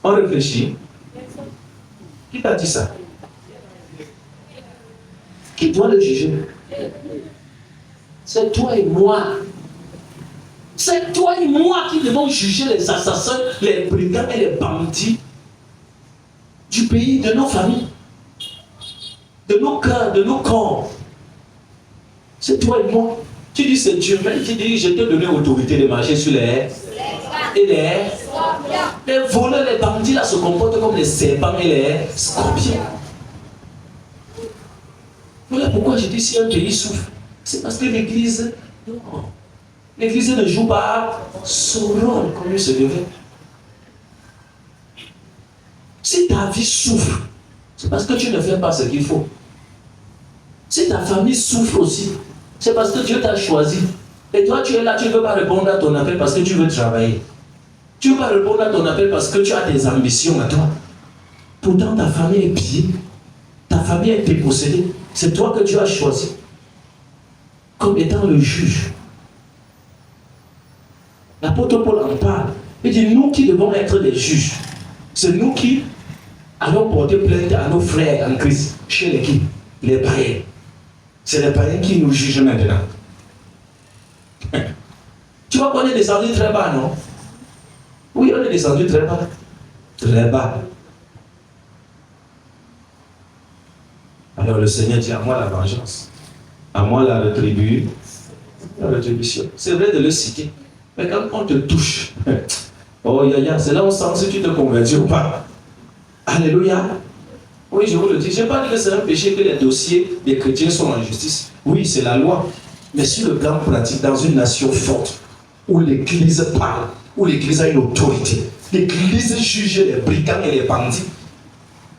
On réfléchit. Qui t'a dit ça? Qui doit le juger? C'est toi et moi. C'est toi et moi qui devons juger les assassins, les brigands et les bandits du pays, de nos familles, de nos cœurs, de nos corps. C'est toi et moi. Tu dis c'est Dieu, mais tu dis je t'ai donné autorité de marcher sur les et les voleurs, les bandits là se comportent comme les serpents et les scorpions. Voilà pourquoi je dis si un pays souffre, c'est parce que l'Église, non. L'Église ne joue pas son rôle comme il se devait. Si ta vie souffre, c'est parce que tu ne fais pas ce qu'il faut. Si ta famille souffre aussi, c'est parce que Dieu t'a choisi. Et toi, tu es là, tu ne veux pas répondre à ton appel parce que tu veux travailler. Tu ne veux pas répondre à ton appel parce que tu as des ambitions à toi. Pourtant, ta famille est pillée. Ta famille a été possédée. C'est toi que Dieu a choisi comme étant le juge. L'apôtre Paul en parle. Il dit, nous qui devons être des juges, c'est nous qui allons porter plainte à nos frères en Christ, chez l'équipe, les païens. C'est les païens qui nous jugent maintenant. Tu vois qu'on est descendu très bas, non? Oui, on est descendu très bas. Très bas. Alors le Seigneur dit, à moi la vengeance, à moi la rétribution. C'est vrai de le citer. Mais quand on te touche, oh c'est là où on sent si tu te convertis ou pas. Alléluia. Oui, je vous le dis. Je n'ai pas dit que c'est un péché que les dossiers des chrétiens sont en justice. Oui, c'est la loi. Mais sur le plan pratique, dans une nation forte, où l'Église parle, où l'Église a une autorité, l'Église juge les brigands et les bandits.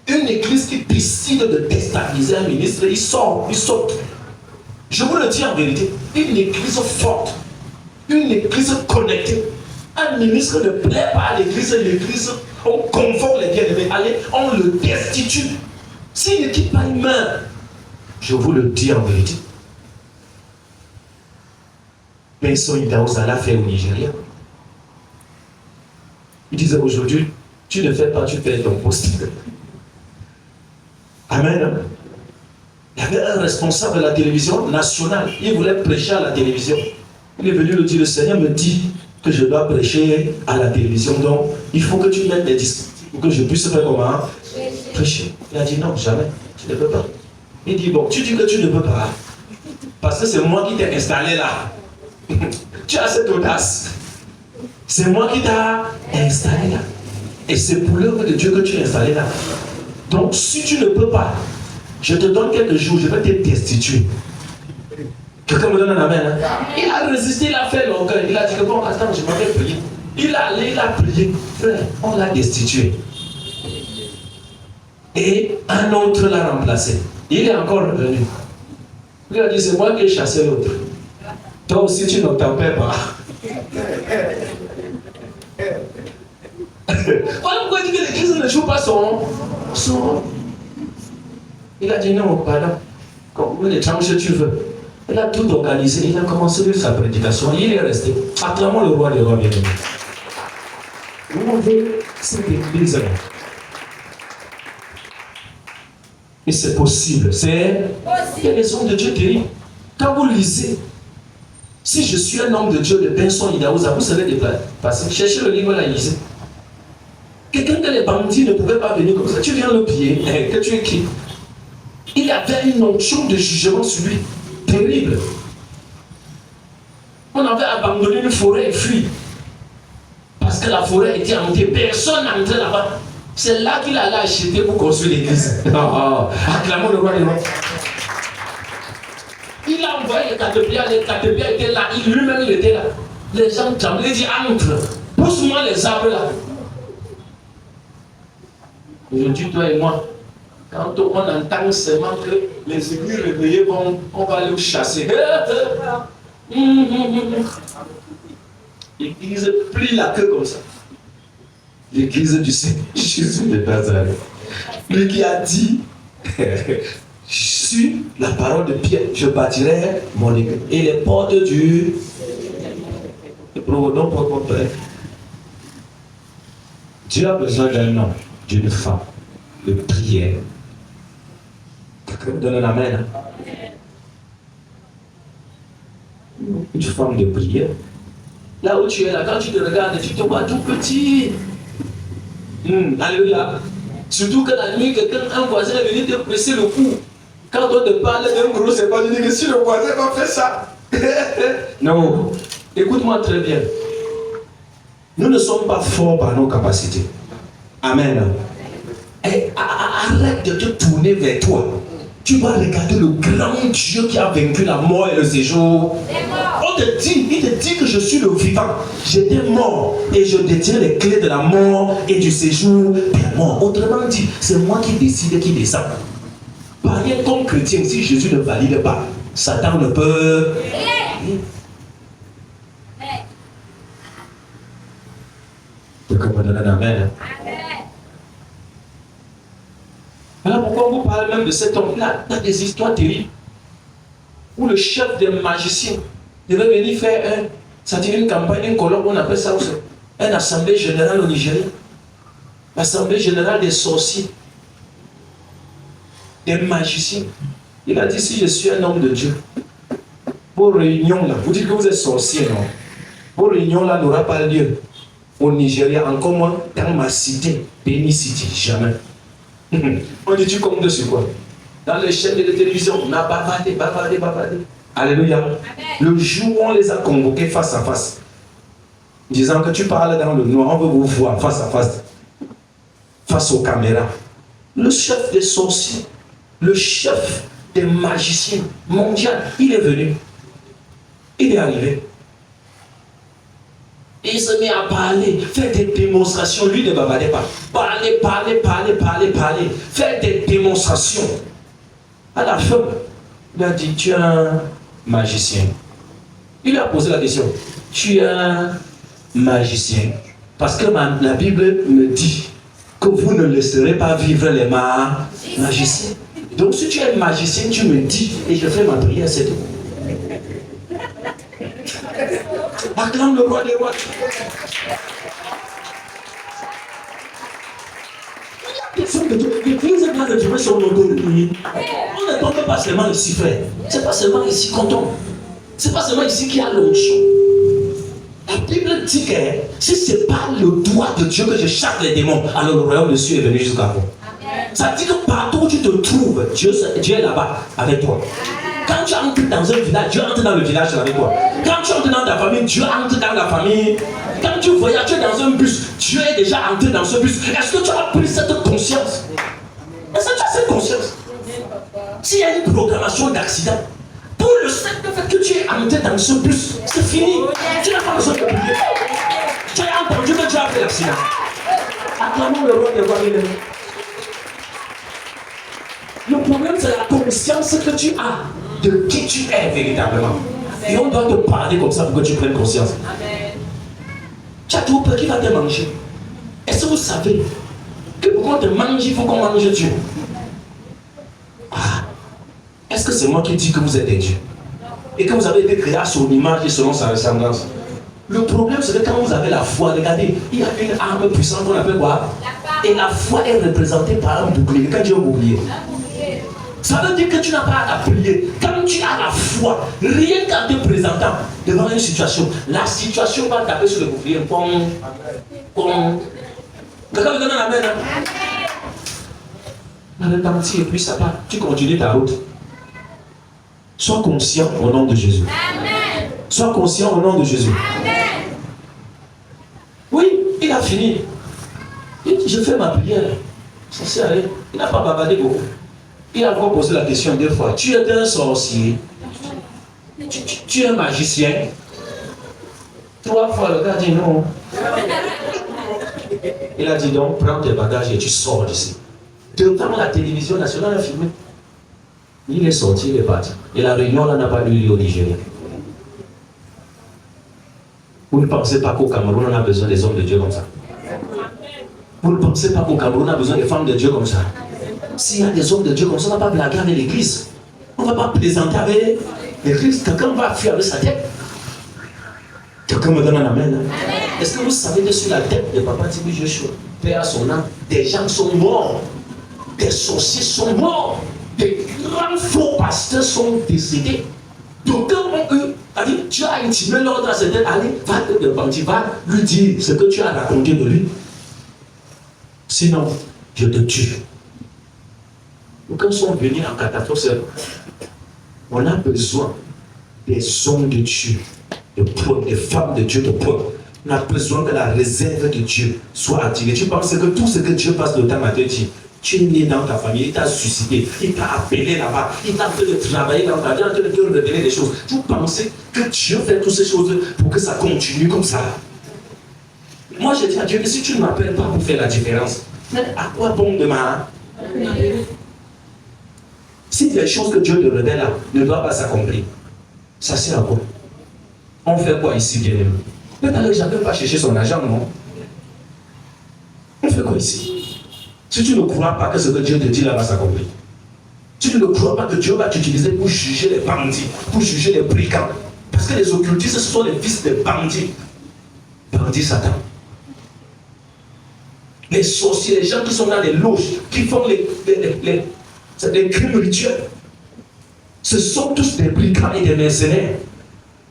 Une Église qui décide de déstabiliser un ministre, il sort, il saute. Je vous le dis en vérité, une Église forte, une Église connectée. Un ministre ne plaît pas à l'Église, on conforte les bien-aimés. Allez, on le destitue. S'il ne quitte pas, il meurt. Je vous le dis en vérité. Benson Idahosa l'a fait au Nigeria. Il disait aujourd'hui, tu ne fais pas, tu perds ton poste. Amen. Il y avait un responsable de la télévision nationale. Il voulait prêcher à la télévision. Il est venu le dire, le Seigneur me dit que je dois prêcher à la télévision. Donc, il faut que tu mettes des disques pour que je puisse faire comment? Prêcher. Il a dit non, jamais. Tu ne peux pas. Il dit, bon, tu dis que tu ne peux pas. Parce que c'est moi qui t'ai installé là. Tu as cette audace. C'est moi qui t'ai installé là. Et c'est pour l'œuvre de Dieu que tu es installé là. Donc, si tu ne peux pas, je te donne quelques jours, je vais te destituer. Quelqu'un me donne un amen. Hein? Il a résisté, il a fait longueur. Il a dit que bon, attends, je m'en vais prier. Il a allé, il a prié. Frère, on l'a destitué. Et un autre l'a remplacé. Il est encore revenu. Il a dit, c'est moi qui ai chassé l'autre. Toi aussi, tu n'obtempères pas. Voilà pourquoi il dit que l'église ne joue pas son rôle. Il a dit non, pardon. Combien de tranches tu veux? Il a tout organisé, il a commencé sa prédication, il est resté. Acclamons le roi des rois bien-aimés. Vous voyez cette église-là. Et c'est possible. C'est les hommes de Dieu terribles. Quand vous lisez, si je suis un homme de Dieu de Benson Idaouza, vous savez dépasser. Cherchez le livre là, lisez. Quelqu'un que les bandits ne pouvaient pas venir comme ça. Tu viens le piller, que tu es qui? Il y avait une onction de jugement sur lui. Terrible. On avait abandonné une forêt et fui. Parce que la forêt était hantée. Personne n'entrait là-bas. C'est là qu'il allait acheter pour construire l'église. Acclamons le roi des rois. Il a envoyé les caterpillars étaient là. Lui-même, il était là. Les gens tremblaient. Il dit entre. Pousse-moi les arbres là. Aujourd'hui, toi et moi, quand on entend seulement que les aiguilles réveillées on va aller chasser. L'église plie la queue comme ça. L'église du Seigneur Jésus de Nazareth. Lui qui a dit sur la parole de Pierre, je bâtirai mon église. Et les portes du. Provenons pour comprendre. Dieu a besoin d'un homme, d'une femme, de prière. Quelqu'un me donne un amen. Une femme de prière. Là où tu es là, quand tu te regardes, tu te vois tout petit. Alléluia. Surtout que la nuit, un voisin est venu te presser le cou. Quand on te parle d'un gros, c'est pas dire que si le voisin va faire ça. Non. Écoute-moi très bien. Nous ne sommes pas forts par nos capacités. Amen. Et arrête de te tourner vers toi. Tu vas regarder le grand Dieu qui a vaincu la mort et le séjour. Il te dit que je suis le vivant. J'étais mort et je détiens les clés de la mort et du séjour des morts. Autrement dit, c'est moi qui décide et qui descend. Pareil comme chrétien, si Jésus ne valide pas, Satan ne peut. Quelqu'un me donne un amen. Alors pourquoi on vous parle même de cet homme-là? Il y a des histoires terribles où le chef des magiciens devait venir faire une campagne, une colloque, on appelle ça aussi, une assemblée générale au Nigeria. L'assemblée générale des sorciers, des magiciens. Il a dit, si je suis un homme de Dieu, vos réunions là, vous dites que vous êtes sorcier, non? Vos réunions là n'aura pas lieu au Nigeria, encore moins dans ma cité, Béni City, jamais. On dit, tu comptes sur quoi? Dans les chaînes de télévision, on a bavardé. Alléluia. Amen. Le jour où on les a convoqués face à face, disant que tu parles dans le noir, on veut vous voir face à face, face aux caméras. Le chef des sorciers, le chef des magiciens mondial, il est venu. Il est arrivé. Il se met à parler, faire des démonstrations. Lui ne bavardait pas. Parler. Faire des démonstrations. À la fin, il a dit, tu es un magicien. Il lui a posé la question, tu es un magicien. Parce que la Bible me dit que vous ne laisserez pas vivre les magiciens. Donc si tu es un magicien, tu me dis, et je fais ma prière, c'est tout. Acclame le roi des rois. L'église doit retrouver son autonomie. On ne tombe pas seulement ici, frère. C'est pas seulement ici qu'on tombe. C'est pas seulement ici qu'il y a l'onction. La Bible dit que si ce n'est pas le doigt de Dieu que je chasse les démons, alors le royaume de Dieu est venu jusqu'à vous. Ça dit que partout où tu te trouves, Dieu est là-bas avec toi. Quand tu entres dans un village, Dieu entre dans le village avec toi. Quand tu entres dans ta famille, Dieu entre dans la famille. Quand tu voyages, tu es dans un bus, Dieu est déjà entré dans ce bus. Est-ce que tu as pris cette conscience? Est-ce que tu as cette conscience? S'il y a une programmation d'accident, pour le simple fait que tu es entré dans ce bus, c'est fini. Tu n'as pas besoin de prier. Tu as entendu que tu as fait l'accident. Acclamons le roi des rois. Le problème, c'est la conscience que tu as de qui tu es véritablement. Et on doit te parler comme ça pour que tu prennes conscience. Tu as trop peur qui va te manger. Est-ce Est-ce que vous savez que pour qu'on te mange, il faut qu'on mange Dieu? Ah. Est-ce que c'est moi qui dis que vous êtes des dieux? Et que vous avez été créés à son image et selon sa ressemblance? Le problème, c'est que quand vous avez la foi, regardez, il y a une arme puissante qu'on appelle quoi? Et la foi est représentée par un bouclier. Quand tu as un bouclier, ça veut dire que tu n'as pas à prier. Quand tu as la foi, rien qu'en te présentant devant une situation, la situation va taper sur le bouclier. Quelqu'un me donne un amen. Et puis ça part. Tu continues ta route. Sois conscient au nom de Jésus. Amen. Sois conscient au nom de Jésus. Amen. Oui, il a fini. Il dit, je fais ma prière. Ça s'est allé. Il n'a pas bavardé beaucoup. Il a encore posé la question 2 fois. Tu es un sorcier. Tu es un magicien. 3 fois, le gars dit non. Il a dit donc, prends tes bagages et tu sors d'ici. Devant la télévision nationale a filmé. Il est sorti, il est parti. Et la réunion là n'a pas eu lieu au Nigeria. Vous ne pensez pas qu'au Cameroun on a besoin des hommes de Dieu comme ça? Vous ne pensez pas qu'au Cameroun on a besoin des femmes de Dieu comme ça? S'il y a des hommes de Dieu comme ça, on ne va pas blaguer avec l'église. On ne va pas plaisanter avec l'église. Quelqu'un va fuir avec sa tête. Quelqu'un me donne un amen. Est-ce que vous savez que sur la tête de Papa Tibi Joshua, Père à son âme, des gens sont morts. Des sorciers sont morts. Des grands faux pasteurs sont décédés. Donc quand on a dit, tu as intimé l'ordre à cette tête, allez, va lui dire ce que tu as raconté de lui. Sinon, je te tue. Donc quand ils sont venus en catastrophe, on a besoin des hommes de Dieu, des femmes de Dieu, de peuple. On a besoin que la réserve de Dieu soit activée. Tu penses que tout ce que Dieu passe le temps à te dire, tu es né dans ta famille, il t'a suscité, il t'a appelé là-bas, il t'a fait travailler dans ta vie, il t'a fait révéler des choses. Vous pensez que Dieu fait toutes ces choses pour que ça continue comme ça? Moi, je dis à Dieu que si tu ne m'appelles pas pour faire la différence, à quoi bon demain? Si les choses que Dieu te révèle là ne doivent pas s'accomplir, ça sert à quoi? On fait quoi ici, bien-aimé? Peut-être que je ne vais pas chercher son argent, non? On fait quoi ici? Si tu ne crois pas que ce que Dieu te dit là va s'accomplir, si tu ne crois pas que Dieu va t'utiliser pour juger les bandits, pour juger les brigands, parce que les occultistes, ce sont les fils des bandits. Bandits Satan. Les sorciers, les gens qui sont dans les loges, qui font les crimes rituels, ce sont tous des brigands et des mercenaires.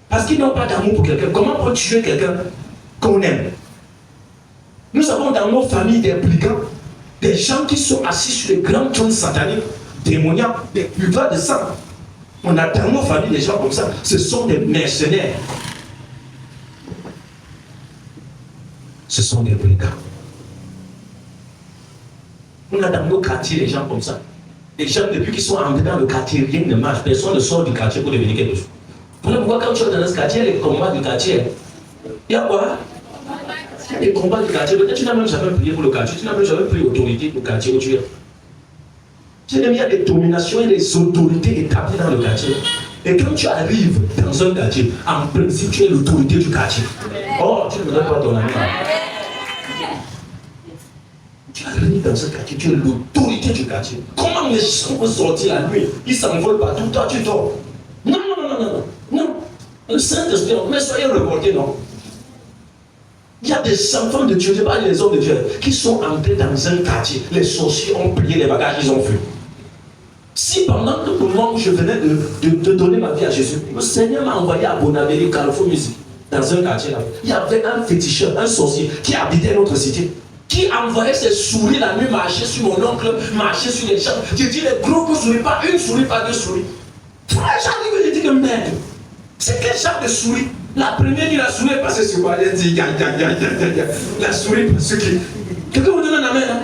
Parce qu'ils n'ont pas d'amour pour quelqu'un. Comment on peut tuer quelqu'un qu'on aime? Nous avons dans nos familles des brigands, des gens qui sont assis sur les grands trônes sataniques, démoniaques, des buveurs de sang. On a dans nos familles des gens comme ça. Ce sont des mercenaires. Ce sont des brigands. On a dans nos quartiers des gens comme ça. Les gens, depuis qu'ils sont entrés dans le quartier, rien ne marche. Personne ne sort du quartier pour devenir quelque chose. Voilà pourquoi quand tu es dans ce quartier, les combats du quartier, il y a quoi? Il y a des combats du quartier. Peut-être tu n'as même jamais prié pour le quartier, tu n'as même jamais pris autorité pour le quartier où tu es. Il y a des dominations et des autorités établies dans le quartier. Et quand tu arrives dans un quartier, en principe, tu es l'autorité du quartier. Oh, tu ne me donnes pas ton ami. Tu arrives dans ce quartier, tu es l'autorité du quartier. Comment les gens vont sortir la nuit? Ils s'envolent partout, toi tu dors. Non. Le Saint-Esprit, mais soyez reportés, non? Il y a des enfants de Dieu, je parle des hommes de Dieu, qui sont entrés dans un quartier. Les sorciers ont plié les bagages, ils ont fui. Si pendant le moment où je venais de donner ma vie à Jésus, le Seigneur m'a envoyé à Bonaveri, Carrefour Musique, dans un quartier là, il y avait un féticheur, un sorcier qui habitait notre cité, qui envoyait ses souris la nuit marcher sur mon oncle, marcher sur les champs. Je dis les gros souris, pas une souris, pas deux souris. J'arrive et je dis que merde, c'est quel genre de souris? La première nuit, la souris est passée sur moi, elle dit la souris parce que. Quelqu'un me donne un amen, hein?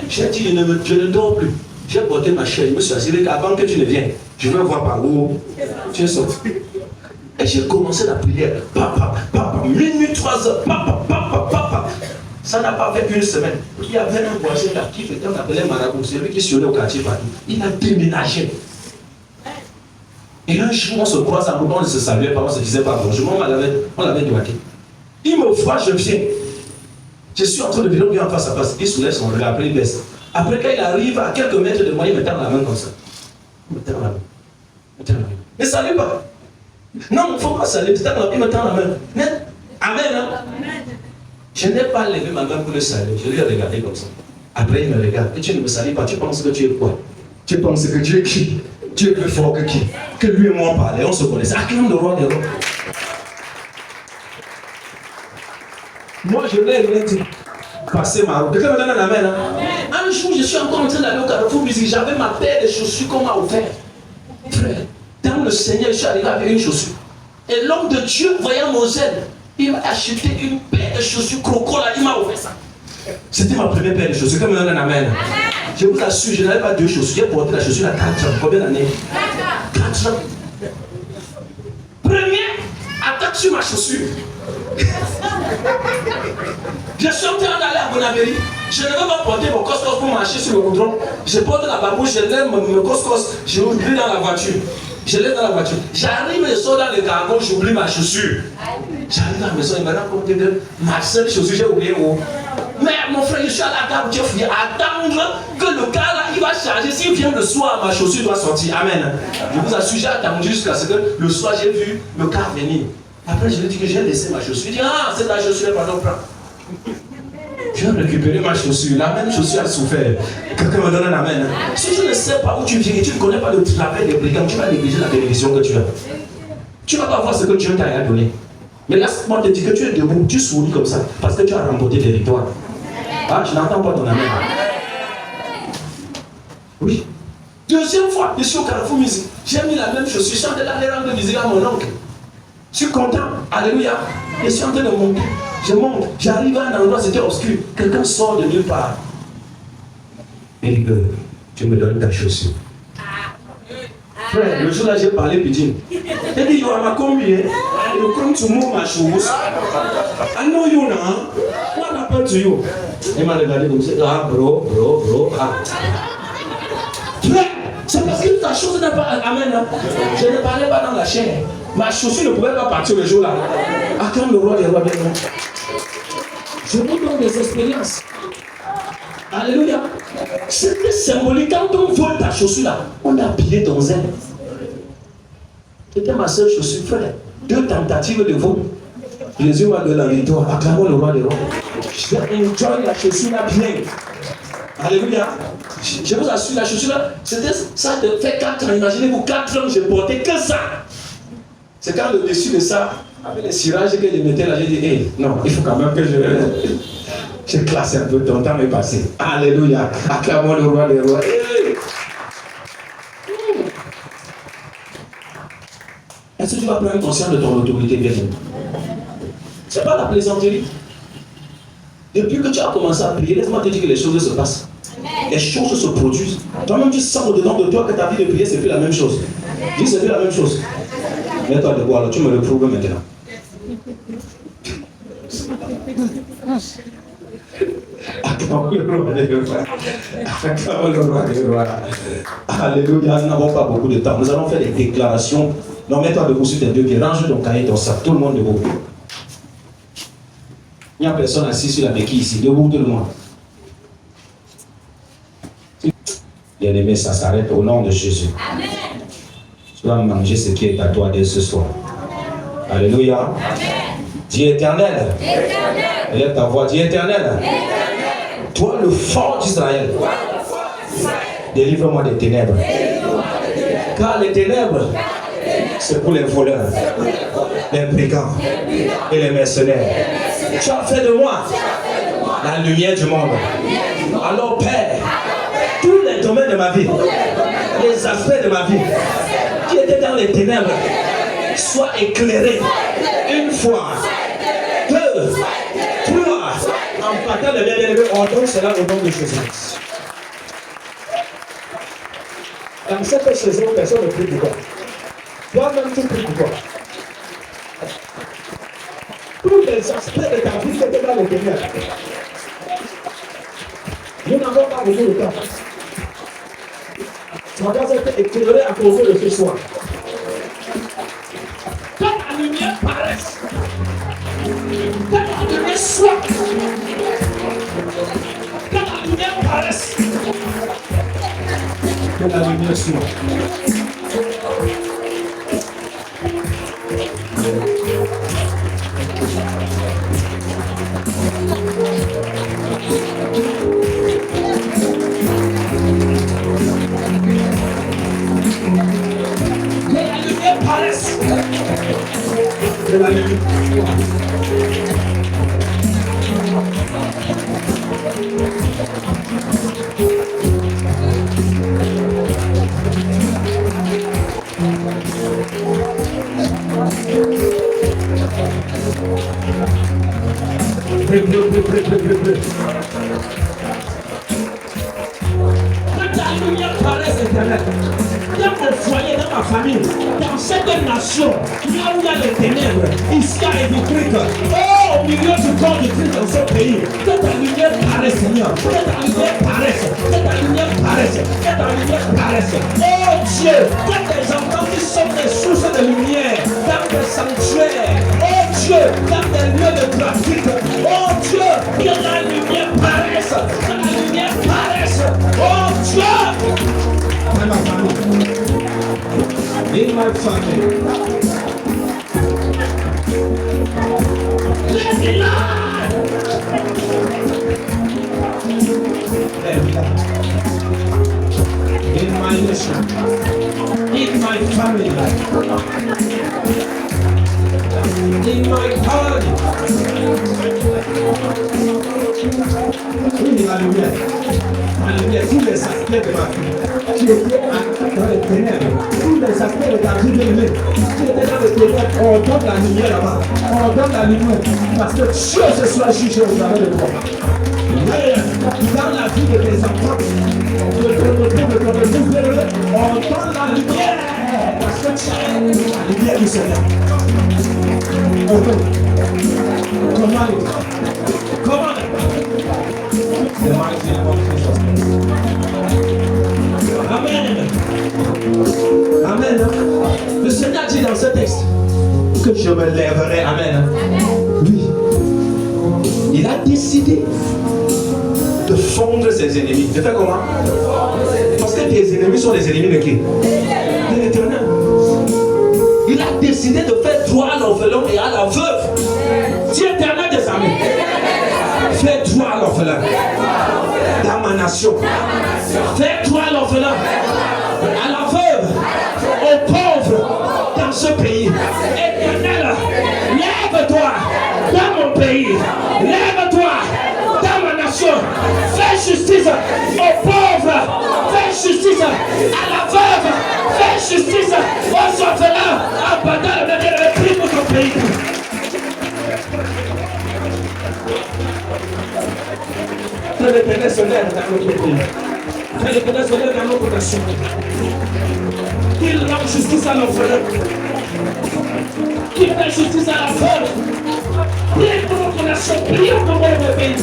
J'ai dit, je ne dors plus. J'ai porté ma chaîne, je me suis assuré qu'avant que tu ne viennes, je vais voir par où tu es sorti. Et j'ai commencé la prière. Papa, minuit, 3 heures, papa. Ça n'a pas fait une semaine. Il y avait un voisin là qui fait qu'on appelait Marabout, c'est lui qui sonnait au quartier partout. Il a déménagé. Et un jour, on se croise en route, on ne se saluait pas, on ne se disait pas bonjour, on l'avait doigté. Il me voit, je viens. Je suis en train de venir bien en face à face. Il soulève son regard, après il baisse. Après, quand il arrive à quelques mètres de moi, il me tend la main comme ça. Il me tend la main. Il me tend la main. Ne salue pas. Non, il ne faut pas saluer. Il me tend la main. Mais, amen. Hein? Je n'ai pas levé ma main pour le saluer. Je lui ai regardé comme ça. Après, il me regarde. Et tu ne me salues pas. Tu penses que tu es quoi? Tu penses que tu es qui? Tu es plus fort que qui? Que lui et moi on parlait. On se connaissait. Acclame le roi des rois. Moi, je l'ai dit. Passer ma route. Quelqu'un me donne un amen. Hein? Un jour, je suis encore en train d'aller au Carrefour Musique. J'avais ma paire de chaussures qu'on m'a offert. Frère, dans le Seigneur, je suis arrivé avec une chaussure. Et l'homme de Dieu, voyant mon zèle, il m'a acheté une paire de chaussures croco là. Il m'a offert ça. C'était ma première paire de chaussures. Quelqu'un me donne un amen. Je vous assure, je n'avais pas deux chaussures. J'ai porté la chaussure à 4 ans. Combien d'années? 4 ans. Première attaque sur ma chaussure. Je suis en train d'aller à Bonavéry. Je ne veux pas porter mon coscos pour marcher sur le goudron. Je porte la babouche, je lève mon coscos, je l'oublie dans la voiture. Je l'ai dans la voiture. J'arrive, je sors dans le cargo, j'oublie ma chaussure. J'arrive à la maison, il me rend compte que ma seule chaussure, j'ai oublié où. Mais mon frère, je suis à la gare, Dieu fait attendre que le gars là, il va charger. S'il vient le soir, ma chaussure doit sortir. Amen. Je vous assure, j'ai attendu jusqu'à ce que le soir, j'ai vu le car venir. Après, je lui ai dit que j'ai laissé ma chaussure. Il dit, ah, c'est ta chaussure, pardon, prends. Je vais récupérer ma chaussure. La même chaussure a souffert. Quelqu'un me donne un amen. Si je ne sais pas où tu viens et tu ne connais pas le travail des brigands, tu vas négliger la bénédiction que tu as. Tu ne vas pas voir ce que Dieu t'a donné. Mais là, moi, je te dis que tu es debout, tu souris comme ça, parce que tu as remporté des victoires. Ah, je n'entends pas ton amen. Oui. Deuxième fois, je suis au Carrefour Musique. J'ai mis la même chaussure. Je suis en train d'aller rendre visite à mon oncle. Je suis content. Alléluia. Je suis en train de monter. Je monte. J'arrive à un endroit, c'était obscur. Quelqu'un sort de nulle part. Et il dit, tu me donnes ta chaussure. Frère, le jour là, j'ai parlé pidgin. Il dit, you are my combi. You come to move my shoes. I know you now. What happened to you? Il m'a regardé comme ça. Ah, bro. Ah. Frère, c'est parce que ta chose n'a pas. Amen. Je ne parlais pas dans la chair. Ma chaussure ne pouvait pas partir le jour là. Acclame le roi des rois. Je vous donne des expériences. Alléluia. C'était symbolique. Quand on vole ta chaussure là, on a pillé ton zèle. C'était ma seule chaussure, frère. 2 tentatives de vol. Jésus m'a donné la victoire. Acclamons le roi des rois. Je vais enjoy la chaussure là bien. Alléluia. Je vous assure, la chaussure là, c'était ça de fait 4 ans. Imaginez-vous, 4 ans, je portais que ça. C'est quand le dessus de ça, avec les cirages que je mettais là, j'ai dit, hey, non, il faut quand même que je classe un peu, ton temps est passé. Alléluia. Acclamons le roi des rois. Hey. Est-ce que tu vas prendre conscience de ton autorité bien aimé? Ce n'est pas la plaisanterie. Depuis que tu as commencé à prier, laisse-moi te dire que les choses se passent. Les choses se produisent. Toi-même, tu sens au-dedans de toi que ta vie de prière, c'est plus la même chose. Dis, c'est plus la même chose. Mets-toi debout, alors tu me le prouves maintenant. Acclame le roi des rois. Acclame le roi des rois. Alléluia, nous n'avons pas beaucoup de temps. Nous allons faire des déclarations. Non, mets-toi debout sur tes 2 pieds. Range ton cahier, ton sac. Tout le monde debout. Il n'y a personne assis sur la béquille ici. Debout tout le monde. Bien aimé, ça s'arrête au nom de Jésus. Amen. Tu vas manger ce qui est à toi dès ce soir. Alléluia. Amen. Dis éternel. Élève ta voix. Dis éternel. Toi le fort d'Israël. Délivre-moi des ténèbres. Car les ténèbres, c'est pour les voleurs, les brigands et les mercenaires. Tu as fait de moi la lumière du monde. Alors Père, tous les domaines de ma vie, les aspects de ma vie qui étaient dans les ténèbres, soient éclairés une fois, 2, 3, en partant de bien-aimé, on donne cela au nom de Jésus. Dans cette saison, personne ne prie pour toi. Toi-même, tu pries pour toi. Tous les aspects de ta vie qui étaient dans les ténèbres. Nous n'avons pas beaucoup de temps. Tu vas être éclairé à cause de ce soir. Quand la lumière paraisse, quand la lumière soit, paraisse. Que la lumière soit. Que la lumière paraisse. Que la lumière. Que ta lumière paraisse, Éternel. Dans mon foyer, dans ma famille, dans cette nation, là où il y a les ténèbres, ici il y a des trucs. Oh, au milieu du corps de Christ dans ce pays, que ta lumière paraisse, Seigneur. Que ta lumière paraisse. Que ta lumière paraisse. Que ta lumière paraisse. Oh Dieu, que tes enfants qui sont des sources de lumière dans des sanctuaires. Oh Dieu, dans des lieux de trafic. Oh Dieu, que la lumière paraisse. Que la lumière paraisse. Oh Dieu. In my family. In my family. Let me live. In my nation. In my family. In my body. Oui, la lumière. La lumière, tous les aspects de ma vie. Tu étais dans les ténèbres. Tous les aspects de ta vie bien-aimée. Tu étais dans les ténèbres. On donne la lumière là-bas. On donne la lumière. Parce que Dieu se soit jugé au travers de toi. Dans la vie de tes enfants, on donne la lumière. Parce que tu es la lumière du Seigneur. Commande. Amen. Amen. Le Seigneur dit dans ce texte que je me lèverai. Amen. Oui. Il a décidé de fondre ses ennemis. De faire comment? Parce que tes ennemis sont les ennemis de qui? De l'Éternel. Il a décidé de faire droit à l'orphelin et à la veuve. Dis Éternel des armées. Fais droit à l'orphelin dans ma nation. Fais droit à l'orphelin, à la veuve, aux pauvres dans ce pays. Éternel, lève-toi dans mon pays. Lève-toi dans ma nation. Fais justice aux pauvres. Fais justice à la veuve. Fais justice aux orphelins. Abandonne le prix pour ton pays. Que l'Éternel se lève dans notre pays. Que l'Éternel se lève dans notre nation. Qu'il rende justice à l'orphelin. Qu'il fait justice à la veuve. Priez pour notre nation. Priez pour notre pays.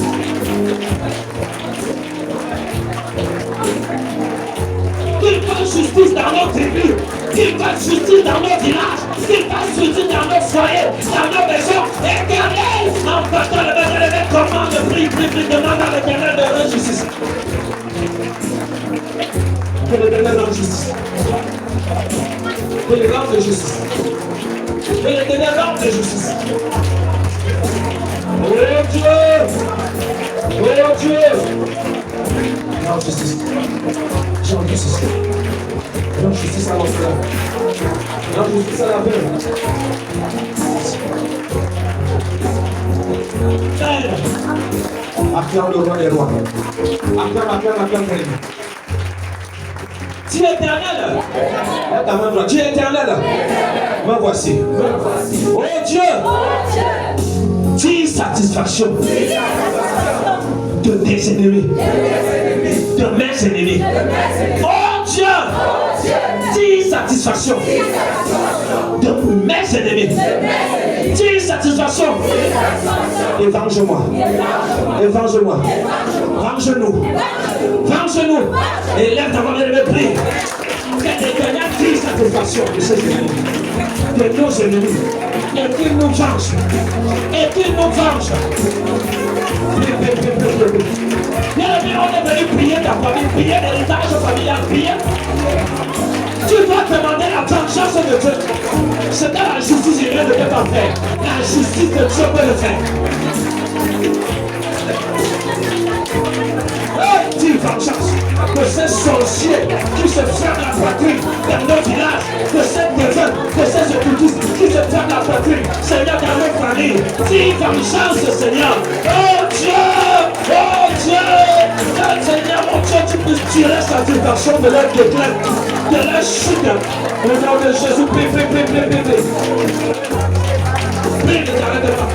Qu'il fasse justice dans nos tribus. Qu'il fasse justice dans nos villages. Qu'il fasse justice dans nos foyers, dans nos maisons. Éternel, en partant le commande, prie, demande à l'Éternel de rendre justice. Que l'Éternel rende justice. Que l'Éternel rende justice. Que l'Éternel rende justice. Oh Dieu! Oh Dieu! Rende justice. Rende justice. Rende justice à l'orphelin. Rende justice à la veuve. Acclame le roi des rois. Acclame. Dieu éternel. Ta main droite. Dieu éternel. Me voici. Oh Dieu. Dis satisfaction de tes ennemis. De mes ennemis. Oh Dieu. Dis satisfaction de mes ennemis. Dis satisfaction. Évangile-moi. Venge-nous. Et lève ta main et me prie. Que l'Éternel tire satisfaction de ses ennemis, de nos ennemis, et qu'il nous venge. Et qu'il nous venge. Bien-aimé, on est venu prier ta famille, prier l'héritage familial, prier. Tu dois demander la vengeance de Dieu. Ce que la justice humaine ne peut pas faire, la justice de Dieu peut le faire. Dis vengeance de ces sorciers qui se ferment la poitrine dans nos villages, de ces défunts, de ces occultistes qui se ferment la poitrine, Seigneur, dans nos familles. Dis vengeance, Seigneur. Oh Dieu! Oh Dieu! Seigneur, mon Dieu, tu peux tirer satisfaction de leur déclin, de leur chute. Au nom de Jésus, prie, prie, prie, prie, prie, prie. Prie, ne t'arrête pas.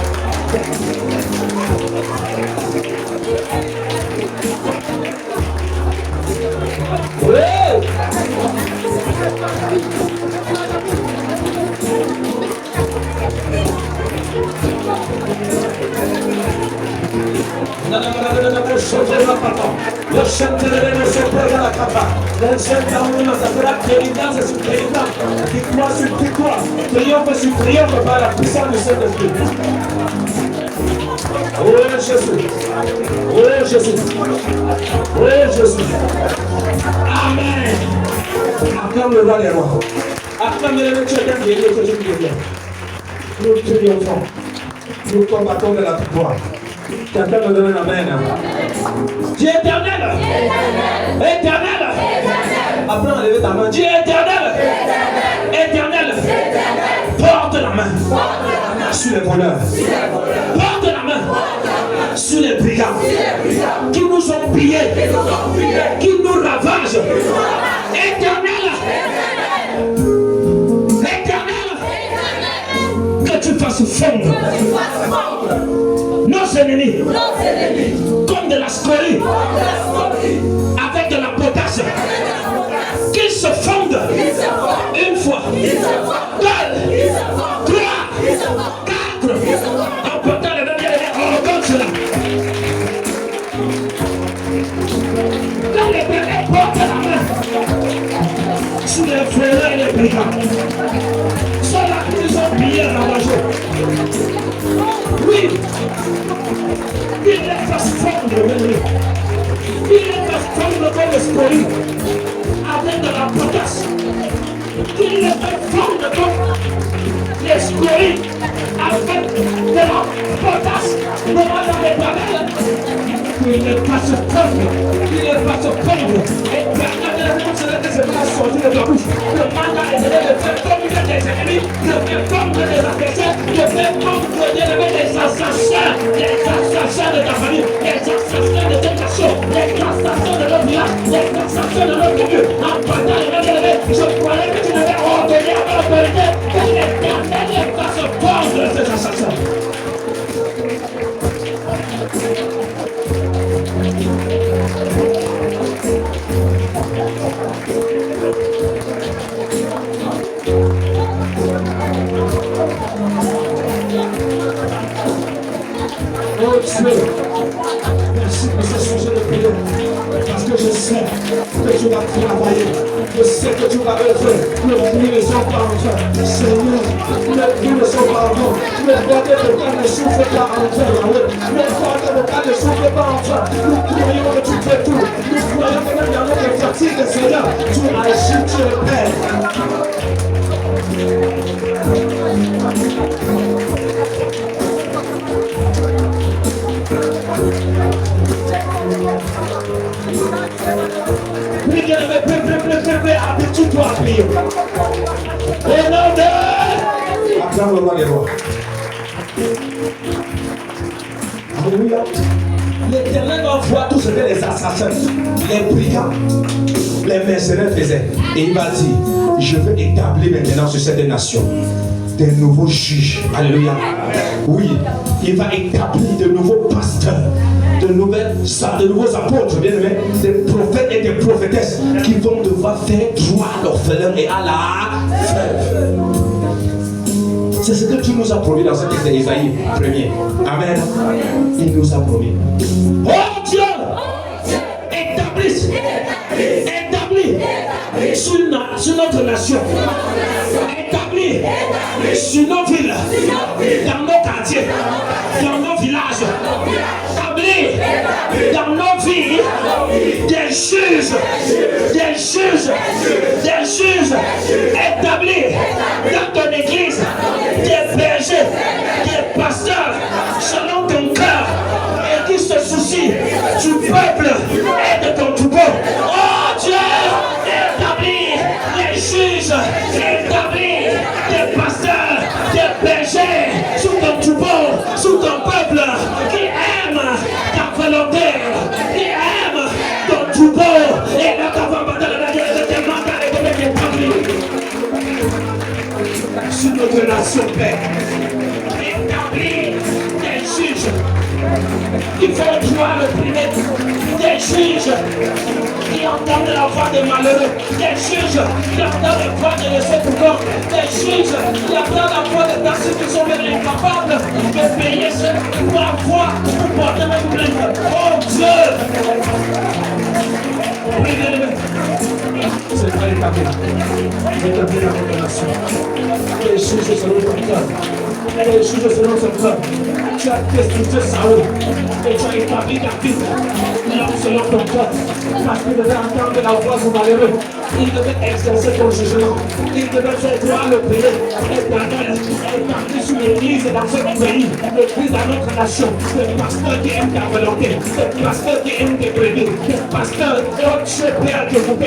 Triomphe sur triomphe par la puissance du Saint-Esprit. Oh Jésus. Oh Jésus. Oh Jésus. Amen. Acclame le roi des rois. Acclame le Dieu des dieux que je prie bien. Nous triomphons. Nous combattons de la victoire. Quelqu'un me donne un amen. Dieu éternel. Éternel. Après, on lève ta main. Dieu éternel. Éternel. Porte la main sur les voleurs. Porte la main sur les brigands qui nous ont pillés, qui nous ravagent. Éternel. Éternel. Que tu fasses fondre nos ennemis comme de la scorie avec de la potasse. Qu'ils se fondent une fois, deux, trois, quatre, en portant le même comme cela. Quand l'Éternel porte la main sur les frères et les brigands, ceux-là qui nous ont pillés ravagés, oui, il les fasse fondre, il les fasse fondre comme le scorie avec de la potasse, qu'il les fasse fondre comme les scories avec de la potasse, dans les panels, qu'il les fasse fondre, qu'il les fasse fondre, et permettre de se faire sortir de la bouche. Le mandat est de faire tomber des ennemis, de faire tomber des adversaires, de faire tomber des assassins de ta famille, les assassins de tes nations, les assassins de nos villages, les assassins de nos communes. En partant les mains élevées, je croyais que tu devais ordonner à l'autorité que l'Éternel fasse fondre ces assassins. Oh Dieu, merci pour ce sujet de prière, parce que je sais que tu vas travailler, je sais que tu vas œuvrer, le prix ne sont pas en train, Seigneur, le prix ne sont pas en train, le bordel de cas ne souffre pas en train, le bordel de cas ne souffre pas en train, nous croyons que tu fais tout, nous croyons que même dans notre fatigue, Seigneur, tu agis, tu es Père. Habitue-toi à prier. Au nom de... Acclame le roi des rois. Alléluia. L'Éternel envoie tout ce que les assassins, les brigands, les mercenaires faisaient. Et il va dire, je vais établir maintenant sur cette nation des nouveaux juges. Alléluia. Oui, il va établir de nouveaux pasteurs, de nouveaux apôtres, bien aimés, des prophètes et des prophétesses qui vont devoir faire droit à l'orphelin et à la veuve. C'est ce que tu nous as promis dans cet Isaïe 1er. Amen. Il nous a promis. Oh Dieu, établis sur notre nation, établi sur nos villes, dans nos quartiers, dans nos villages, établi dans nos vies, des juges établis dans ton église, des bergers, des pasteurs, selon ton cœur, et qui se soucient du peuple et de ton troupeau. Oh Dieu, établis des juges, établis des pasteurs, des bergers, sous ton troupeau, sous ton peuple, qui aime ta volonté, qui aime ton troupeau, et là ta volonté de tes mandats et de mettre établis sur notre nation, Père. Établis des juges qui font droit le privé, des juges qui entendent la voix des malheureux, des juges qui entendent la voix de laisser tout corps, des juges qui entendent la voix des personnes qui sont même incapables de payer pour avoir, pour porter même plainte. Oh Dieu! C'est pas établi. Établi la révélation. Les juges selon ton cœur. Les juges selon ton cœur. Tu as destitué Saoul et tu as établi David, l'homme selon ton cœur, parce qu'il devait entendre la voix du malheureux, il devait exercer ton jugement, il devait faire droit le pays éternel, établi sur l'église dans ce pays, l'église dans notre nation, le pasteur qui aime ta volonté, le pasteur qui aime tes brebis, le pasteur, oh Dieu Père de vous, le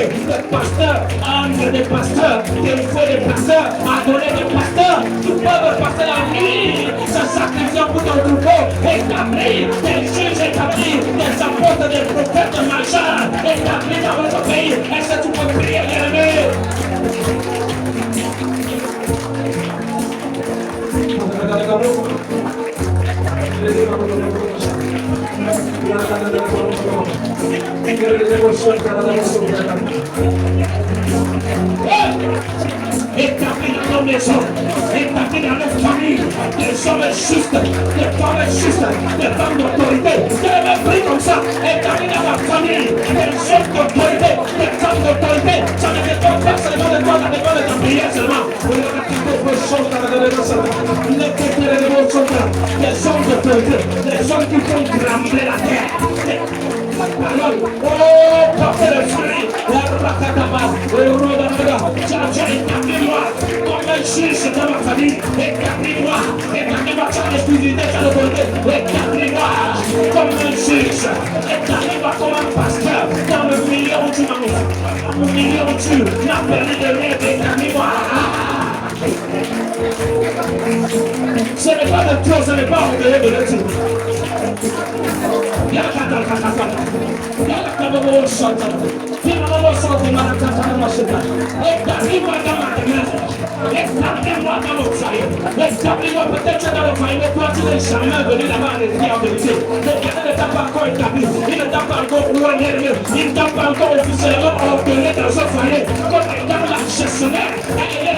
pasteur, âme des pasteurs, il faut des pasteurs, adonner des pasteurs, qui peuvent passer la nuit, se sacrifier pour ton troupeau, établir des juges établis, des apôtres, des prophètes majeurs, établis dans votre pays. Est-ce que tu peux prier, bien-aimé? Établis dans nos maisons, établis dans nos familles, des hommes justes, des femmes justes, des femmes d'autorité. Je vais prier comme ça, établis dans ma famille, des hommes d'autorité, des femmes d'autorité. Ça ne dépend pas seulement de toi, ça dépend de ta prière seulement. Les hommes d'autorité, les hommes qui font trembler la terre. Oh, portez le fruit, la rakataba, le rodanaga, établis-moi comme un juge dans ma famille, établis-moi dans l'exclusivité, dans l'autorité, établis-moi comme un juge, établis-moi comme un pasteur, dans le milieu où tu m'as mis, dans le milieu où tu m'as permis de rêver, établis-moi. Ce n'est pas de toi, ce n'est pas orgueilleux de le dire. Établis-moi dans ma demeure, établis-moi dans mon foyer, établis-moi peut-être dans le foyer, mais toi tu n'es jamais venu là-bas avec qui en vérité. Le Canada ne t'a pas encore établi, il ne t'a pas encore couronné, il ne t'a pas encore officiellement ordonné dans ce foyer, comme étant la gestionnaire, et il a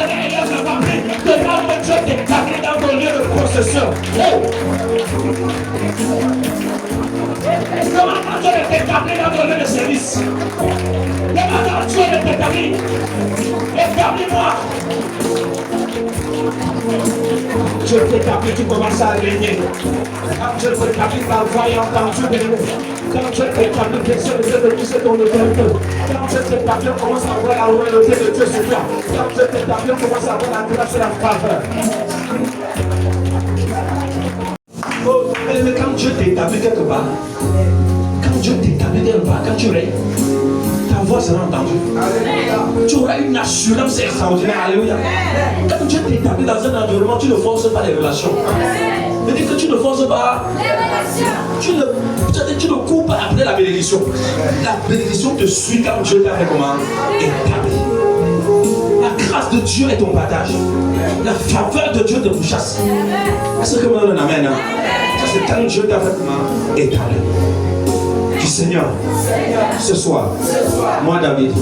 pas pris, devant que Dieu t'établit dans ton lieu de procession. Comment Dieu t'établit dans ton lieu de service? Comment Dieu t'établit? Établis-moi. Dieu t'établit, tu commences à régner. Quand Dieu t'établit, ta voix est entendue, bien-aimé. Quand Dieu t'établit, personne ne peut toucher ton autorité. Quand Dieu t'établit, on commence à voir la royauté de Dieu sur toi. Quand Dieu t'établit, on commence à voir la grâce et la faveur. Oh, mais quand Dieu t'établit quelque part, quand tu règnes, ta voix sera entendue. Tu auras une assurance extraordinaire. Alléluia. Quand Dieu t'établit dans un environnement, tu ne forces pas les relations. C'est-à-dire que tu ne forces pas. Tu ne cours pas après la bénédiction. La bénédiction te suit quand Dieu t'a fait comment? Établi. La grâce de Dieu est ton partage. La faveur de Dieu te pourchasse. Est-ce que vous avez un amen? Ça, c'est quand Dieu t'a fait comment? Établi. Du Seigneur, ce soir, moi David,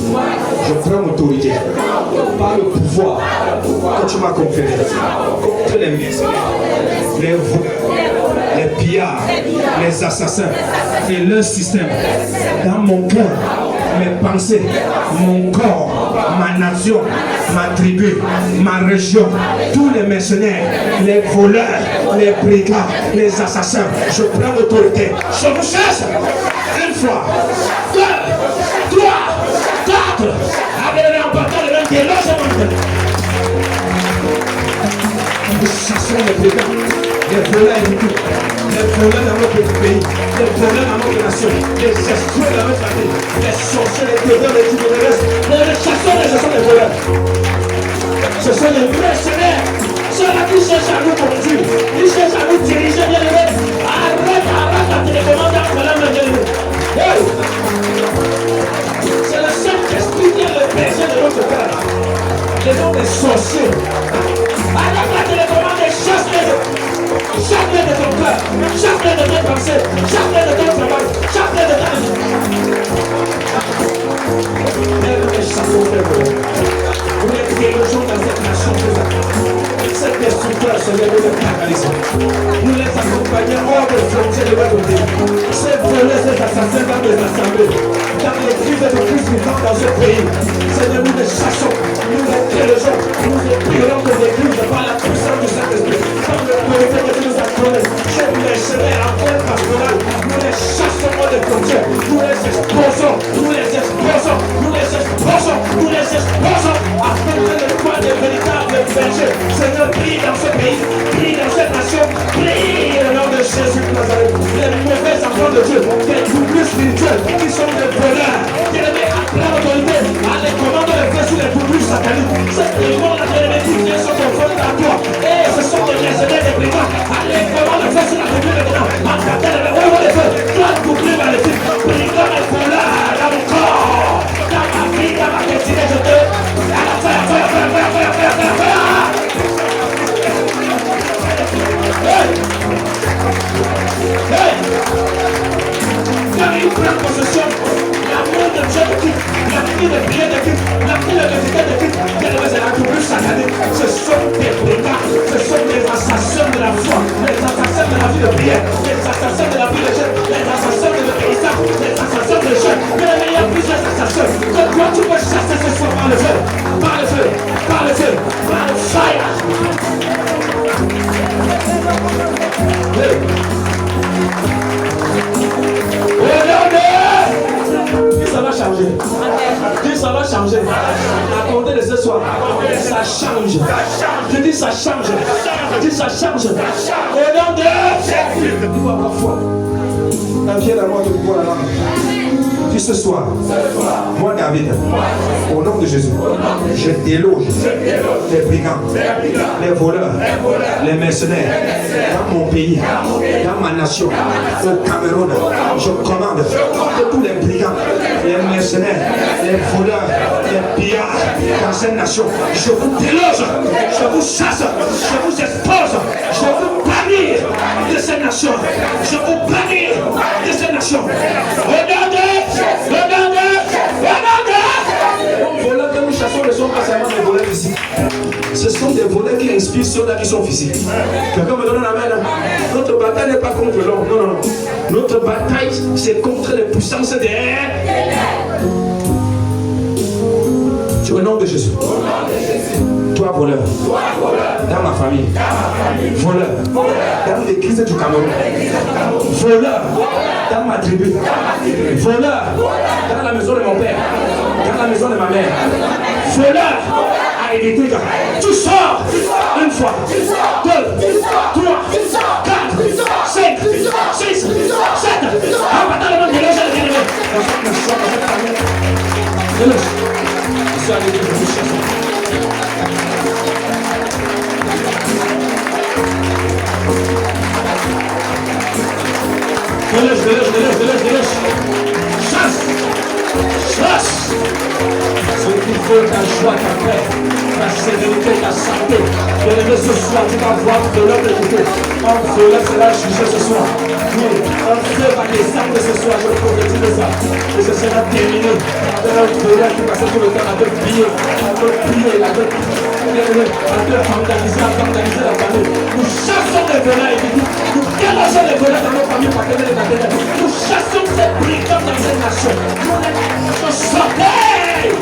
je prends l'autorité par le pouvoir que tu m'as conféré contre les mercenaires, les veaux, les pillards, les assassins et leur système dans mon cœur, mes pensées, mon corps, ma nation, ma tribu, ma région, tous les mercenaires, les voleurs, les brigands, les assassins. Je prends l'autorité. Je vous chasse. Une fois, deux, trois, quatre. Avec en partant le même délogement. Nous chassons les brigands, les voleurs et tout. Les voleurs dans notre pays, les voleurs dans notre nation, les escrocs dans notre famille, les sorciers, les ténèbres, les terroristes, les chasseurs, ce sont les voleurs. Ce sont les mercenaires, ceux-là qui cherchent à nous conduire, qui cherchent à nous diriger, bien aimé. Arrête la télécommande entre la main, bien aimé. Hey! C'est le Saint-Esprit qui est le péché de notre cœur. Les noms des sorciers. Arrête la télécommande et chasse-les. Chaque de ton cœur, chaque de tes pensées, chaque de ton travail, chaque de ta vie. Nous les chassons des voleurs. Nous les dirigeons dans cette nation. Cette destructeur se lève de canaliser. Nous les accompagnons hors des frontières de notre pays. Ces voleurs, ces assassins dans les assemblées, dans l'église de Christ vivant dans ce pays. Seigneur, nous les chassons, nous les dirigeons, nous les prions de l'église par la puissance du Saint-Esprit. Comme le prophète que tu nous as donné, je les serai en pleine pastorale. Nous les chassons hors des frontières. Nous les exposons, nous les exposons, nous les exposons, nous les exposons, afin que le roi des véritables bergers, Seigneur, brille dans ce pays, brille dans cette nation, brille au nom de Jésus de Nazareth. Les mauvais enfants de Dieu, les troubles spirituels, qui sont des voleurs, qui les mettent à pleine autorité, à les commander les feux sur les troubles sataniques. Ces démons-là, qui viennent sont confrontés à toi, et ce sont des mercenaires, des brigands, à les commander les feux sur la tribu de Bénin, à capter les feux, toi, couper par les filles, brigands et voleurs, dans mon corps, dans ma vie, dans ma destinée, je te. À la fire. Hey! Quand il prend possession, l'amour de Dieu de quitte, l'amour de prière de quitte, l'amour de résultat de quitte, c'est la double satanique. Ce sont des brigands, ce sont des assassins de la foi, les assassins de la vie de prière, les assassins de la vie de jeûne, les assassins de l'obéissance, les assassins de jeûne. Mais il y a plusieurs assassins. Que toi tu peux chasser ce soir par le feu, par le feu, par le feu, par le fire. Hey. Ça va changer. Dis ça va changer. À compter de ce soir, ça change. Je dis ça change. Je dis ça change. Au nom de Jésus. Tu vas avoir foi. Viens à moi de pouvoir la langue. Dis ce soir, moi David, au nom de Jésus, je déloge les brigands, les voleurs, les mercenaires dans mon pays, dans ma nation, au Cameroun. Je commande que tous les brigands, les mercenaires, les voleurs, les pillards dans cette nation, je vous déloge, je vous chasse, je vous expose, je vous bannir de cette nation, je vous bannir de cette nation. Regardez. Les voleurs que nous chassons ne sont pas seulement des voleurs physiques. Ce sont des voleurs qui inspirent ceux-là qui sont physiques. Quelqu'un me donne la main là. Notre bataille n'est pas contre l'homme. Non. Notre bataille, c'est contre les puissances des airs. Tu au nom de Jésus. Toi voleur, dans ma famille, voleur, dans l'église du Cameroun, voleur, dans ma tribu, voleur, dans la maison de mon père, dans la maison de ma mère, voleur, à hériter. Tu sors une fois, 2, 3, 4, 5, 6, 7. En battant le nom de l'Église, Délège. Chasse. Ce qu'il faut, ta joie, ta paix, ta sérénité, ta santé. Bien-aimé, ce soir, tu vas voir de l'homme écouté. Un feu sera jugé ce soir. Oui, un feu va descendre ce soir, je prophétise ça. Et ce sera terminé. Avec un feu qui passe tout le temps à te piller, à te vandaliser la famille. Nous chassons les voleurs et nous délogeons les voleurs dans nos familles paternelles et maternelles. Nous chassons ces brigands dans cette nation. Nous sortez!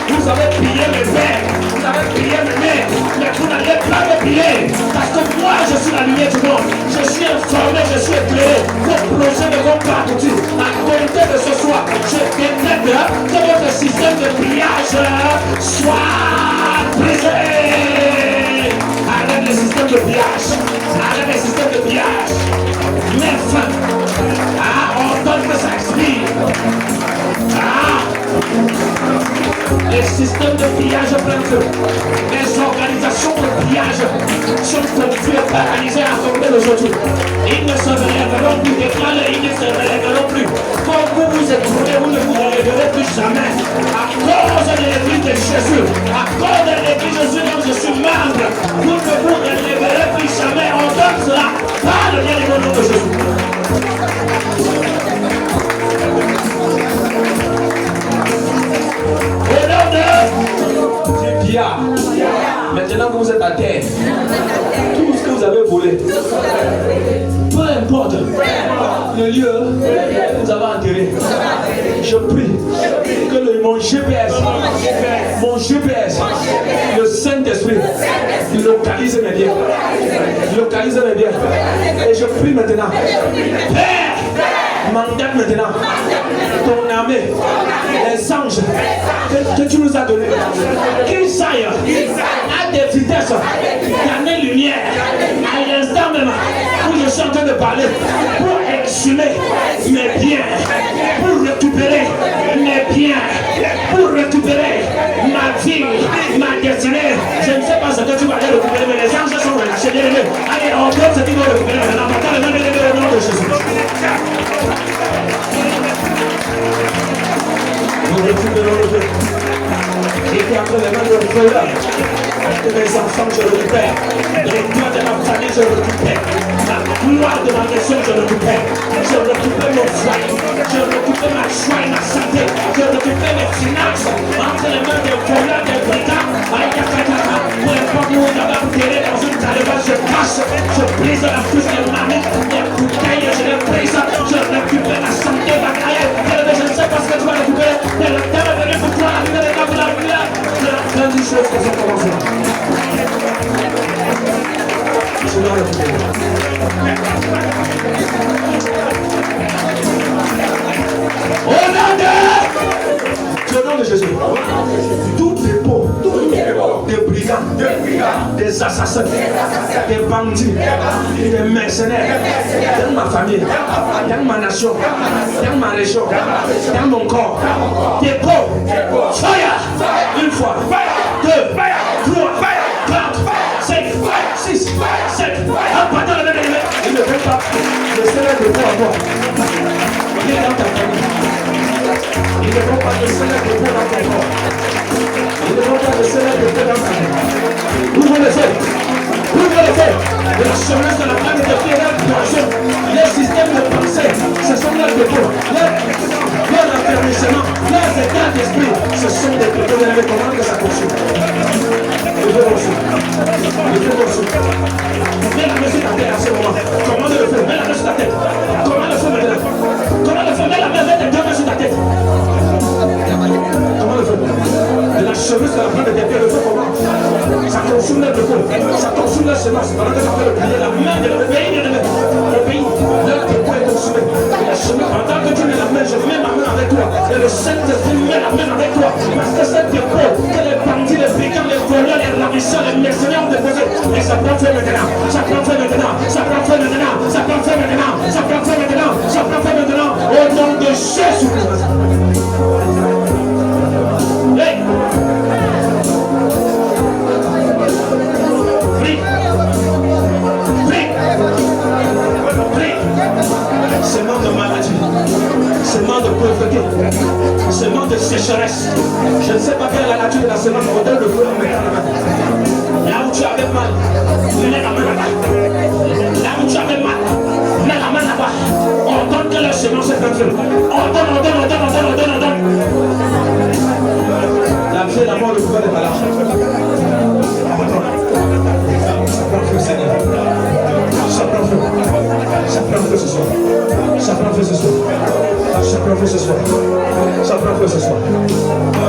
Vous avez pillé mes pères, vous avez pillé mes mères, mais vous n'allez pas me piller. Parce que moi, je suis la lumière du monde. Je suis informé, je suis éclairé. Vos projets ne vont pas aboutir. À compter de ce soir, je décrète que votre système de pillage soit brisé. Arrête le système de pillage. Arrête le système de pillage. Mets fin. On donne que ça expire. Les systèmes de pillage prennent feu. Les organisations de pillage sont conduites et paralysées à compter d'aujourd'hui. Ils ne se relèveront plus, déclarés, ils ne se relèveront plus. Quand vous vous écroulez, vous ne vous relèverez plus jamais. À cause de l'église de Jésus, à cause de l'église de Jésus dont je suis membre, vous ne vous relèverez plus jamais. On donne cela par le bien du nom de Jésus. Au nom de Pia. Maintenant que vous êtes à terre, tout ce que vous avez volé, peu importe le lieu que vous avez enterré, je prie que mon GPS, le Saint-Esprit, localise mes biens. Localise mes biens. Et je prie maintenant, Père, mandate maintenant ton armée, les anges que tu nous as donnés, qu'ils aillent à des vitesses d'année-lumière, à l'instant même où je suis en train de parler, pour exhumer mes biens, pour récupérer mes biens, pour récupérer ma vie, ma destinée. Je ne sais pas ce que tu vas aller récupérer, mais les anges sont relâchés. Allez, on donne ce qu'ils vont récupérer maintenant. Maintenant, le nom de Jésus. Nous récupérons le feu. Et puis après les mains de feu là, mes enfants je le récupère. Les gloires de ma famille je le récupère. La gloire de ma maison je le récupère. Je récupère mon foyer. Je récupère ma joie et ma santé. Je récupère mes finances entre les mains des voleurs, des brigands. Peu importe où on a enterré dans une calebasse, je cache, je brise la couche de ma main, les bouteilles, je les brise, je récupère la santé, ma carrière. Je ne sais pas ce que tu vas récupérer, mais le temps est venu pour toi, la vie de l'état pour la lumière. C'est la grande chose que ça commence là. Je dois récupérer. Au nom de Jésus, tout dépôt des brigands, des assassins, des bandits, des mercenaires, dans ma famille, dans ma nation, dans ma région, dans mon corps, dépôt, fire, une fois, 2, 3, 4, 5, 6, 7, un bâton de l'ennemi. Il ne veut pas laisser le dépôt à toi. Il est dans ta famille. Ils ne vont pas laisser le dépôt dans ton corps. Ils ne vont pas laisser le dépôt dans ta vie. Ouvre les yeux. Ouvre les yeux. La chemise de la femme de Pierre est les systèmes de pensée, ce sont leurs dépôts. Leur affermissement, leurs états d'esprit, ce sont des dépôts. Vous allez comprendre que ça poursuit. Je veux reçu. Mets la main sur ta tête à ce moment. Comment le faire? Mets la main sur ta tête. Comment le faire maintenant? Comment le faire? Mets la main, mets tes deux mains sur ta tête. Comment le faire? De la chemise de la femme de Pierre, le feu comment? Ça consume le dépôt. Ça consume la semence. Pendant que ça fait le plier, la main de le pays, le pays, leur dépôt est consumé. La chemise, pendant que tu mets la main, je mets ma main avec toi. Et le Saint-Esprit met la main avec toi. Parce que ce dépôt, que les bandits, les brigands, les voleurs, les ravisseurs, les mercenaires ont déposé. Et ça prend fait maintenant. Ça prend fait maintenant. Ça prend fait maintenant. Ça prend fait maintenant. Ça prend fait maintenant. Ça prend fait maintenant. Au nom de Jésus. Hey! Semence de maladie, semence de pauvreté, semence de sécheresse. Je ne sais pas quelle est la nature de la semence, on donne le feu en mettant la main. Là où tu avais mal, mets la main là-bas. Là où tu avais mal, mets la main là-bas. On donne que la semence est en feu. On donne. La vie et la mort, le pouvoir n'est pas là. Ça prend feu, Seigneur. Ça prend feu. Ça prend feu ce soir. Ça prend feu ce soir. Ça prend feu ce soir. feu ce soir.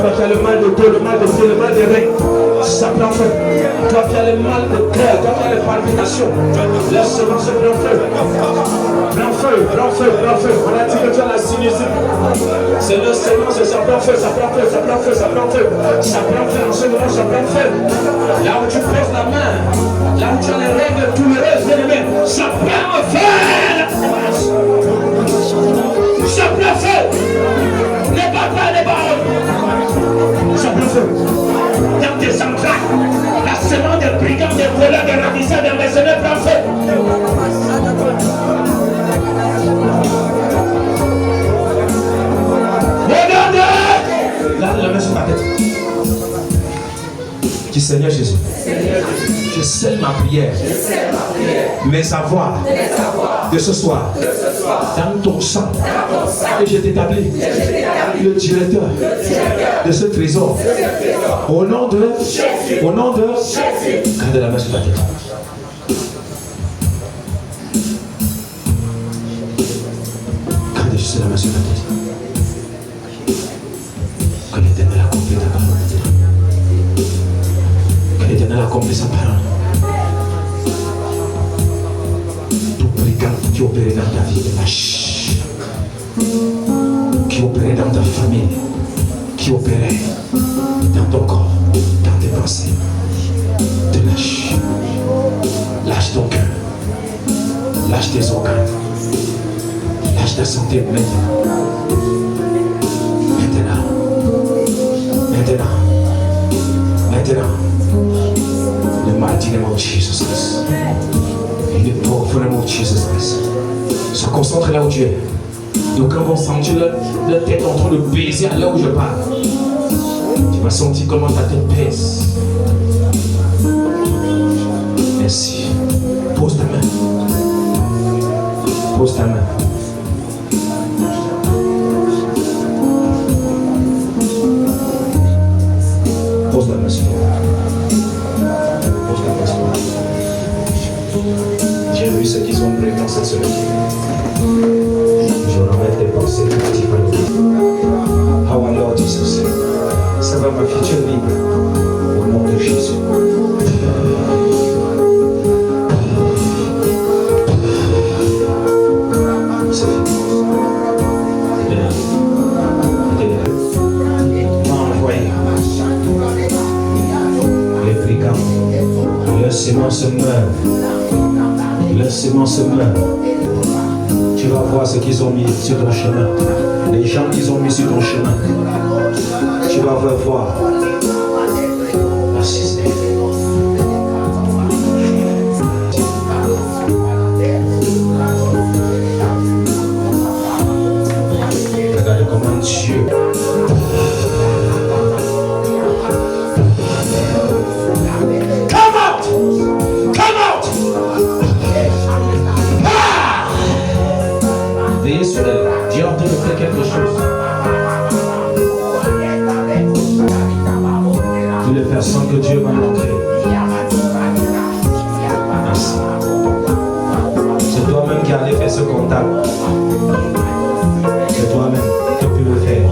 Toi qui as le mal de dos, le mal de pied, le mal des reins, ça prend feu. Toi qui as le mal de cœur, toi qui as les palpitations, laisse seulement se prendre feu. Prends feu, prends feu, prends feu. On a dit que tu as la sinusite. C'est le Seigneur, ça prend feu, ça prend feu, ça prend feu, ça prend feu. Ça prend feu en ce moment, ça prend feu. Là où tu poses la main, là où tu as les règles douloureuses, bien aimé, ça prend feu. Ça prend feu. Ne bat pas les barres. Ça prend feu. Dans tes entrailles, la semence des brigands, des voleurs, des ravisseurs, des mercenaires prend feu. Regardez. La main sur ta tête. Dis Seigneur Jésus. Je scelle ma prière. Mes avoirs de ce soir dans ton sang. Et je t'établis le directeur de ce trésor. Au nom de garde la main sur ta tête. Garde juste la main sur ta tête. Que l'Éternel accomplisse ta parole. Que l'Éternel accomplisse sa parole. Qui opérait dans ta vie, lâche. Qui opérait dans ta famille, qui opérait dans ton corps, dans tes pensées, te lâche. Lâche ton cœur, lâche tes organes, lâche ta santé maintenant. Maintenant. Le mighty name of Jesus Christ. In the powerful name of Jesus Christ. Se concentre là où tu es. Donc quand on sentit la tête en train de baiser à là où je parle, tu vas sentir comment ta tête pèse. Merci. Pose ta main. Pose ta main. Pose ta main sur moi. Pose ta main sur moi. J'ai vu ce qu'ils ont pris dans cette semaine. Je remets tes pensées principales. Our Lord Jesus. Ça va ma future libre. Au nom de Jésus. C'est fini. Envoyez les brigands. Le ciment se meurt. Le ciment se meurt. Tu vas voir ce qu'ils ont mis sur ton chemin. Les gens qu'ils ont mis sur ton chemin. Tu vas voir. Merci Seigneur. Regardez comment Dieu. Come out! Come out! Veillez sur elle. Dieu en train de faire quelque chose. Toutes les personnes que Dieu m'a montrées. Merci. C'est toi-même qui allais faire ce contact. C'est toi-même qui as pu le faire.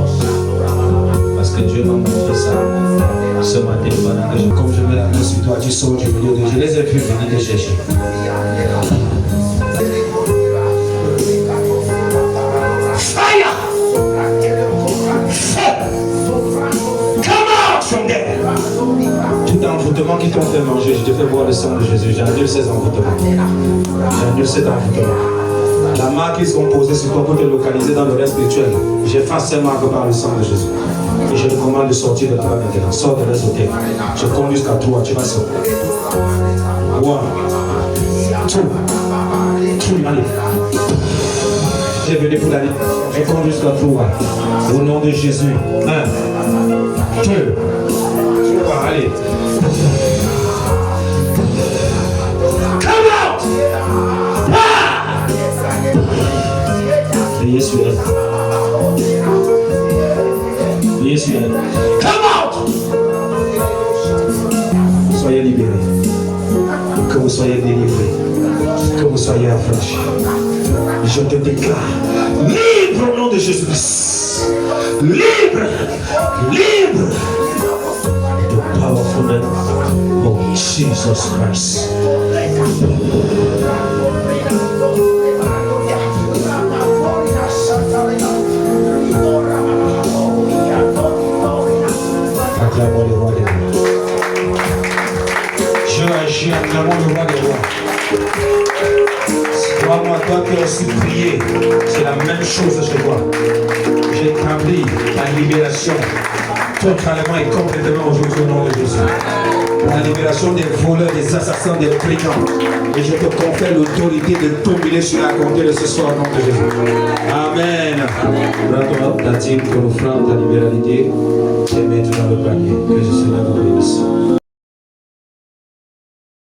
Parce que Dieu m'a montré ça ce matin pendant que comme je mets la main sur toi, tu sors du milieu de Dieu. Je les ai vus venir te chercher. Tout envoûtement qui t'ont fait manger, je te fais boire le sang de Jésus. J'annule ces envoûtements. J'annule cet envoûtement. La marque qu'ils sont posée sur toi pour te localiser dans le reste spirituel, j'efface ces marques par le sang de Jésus. Et je te commande de sortir de toi maintenant. Sors de l'ésoterique. Je compte jusqu'à 3, tu vas sortir. 1, 2, 3, allez. J'ai venu pour la vie. Je compte jusqu'à 3. Au nom de Jésus. 1, 2, 3, allez. Come out! Veillez sur elle. Veillez sur elle. Come out! Soyez libérés. Que vous soyez délivrés. Que vous soyez affranchis. Je te déclare libre au nom de Jésus-Christ. Libre, libre. The powerful name of Jesus Christ. Acclamons le roi des rois. Dieu agit, acclamons le roi des rois. Crois-moi, toi qui as aussi prié, c'est la même chose chez toi. J'établis ta libération totalement et complètement aujourd'hui au nom de Jésus. La libération des voleurs, des assassins, des brigands. Et je te confère l'autorité de dominer sur la comté de ce soir au nom de Jésus. Amen. Prends ta team, ton offrande, ta libéralité. Et mets-toi dans le panier. Que je sois là vous bénisse.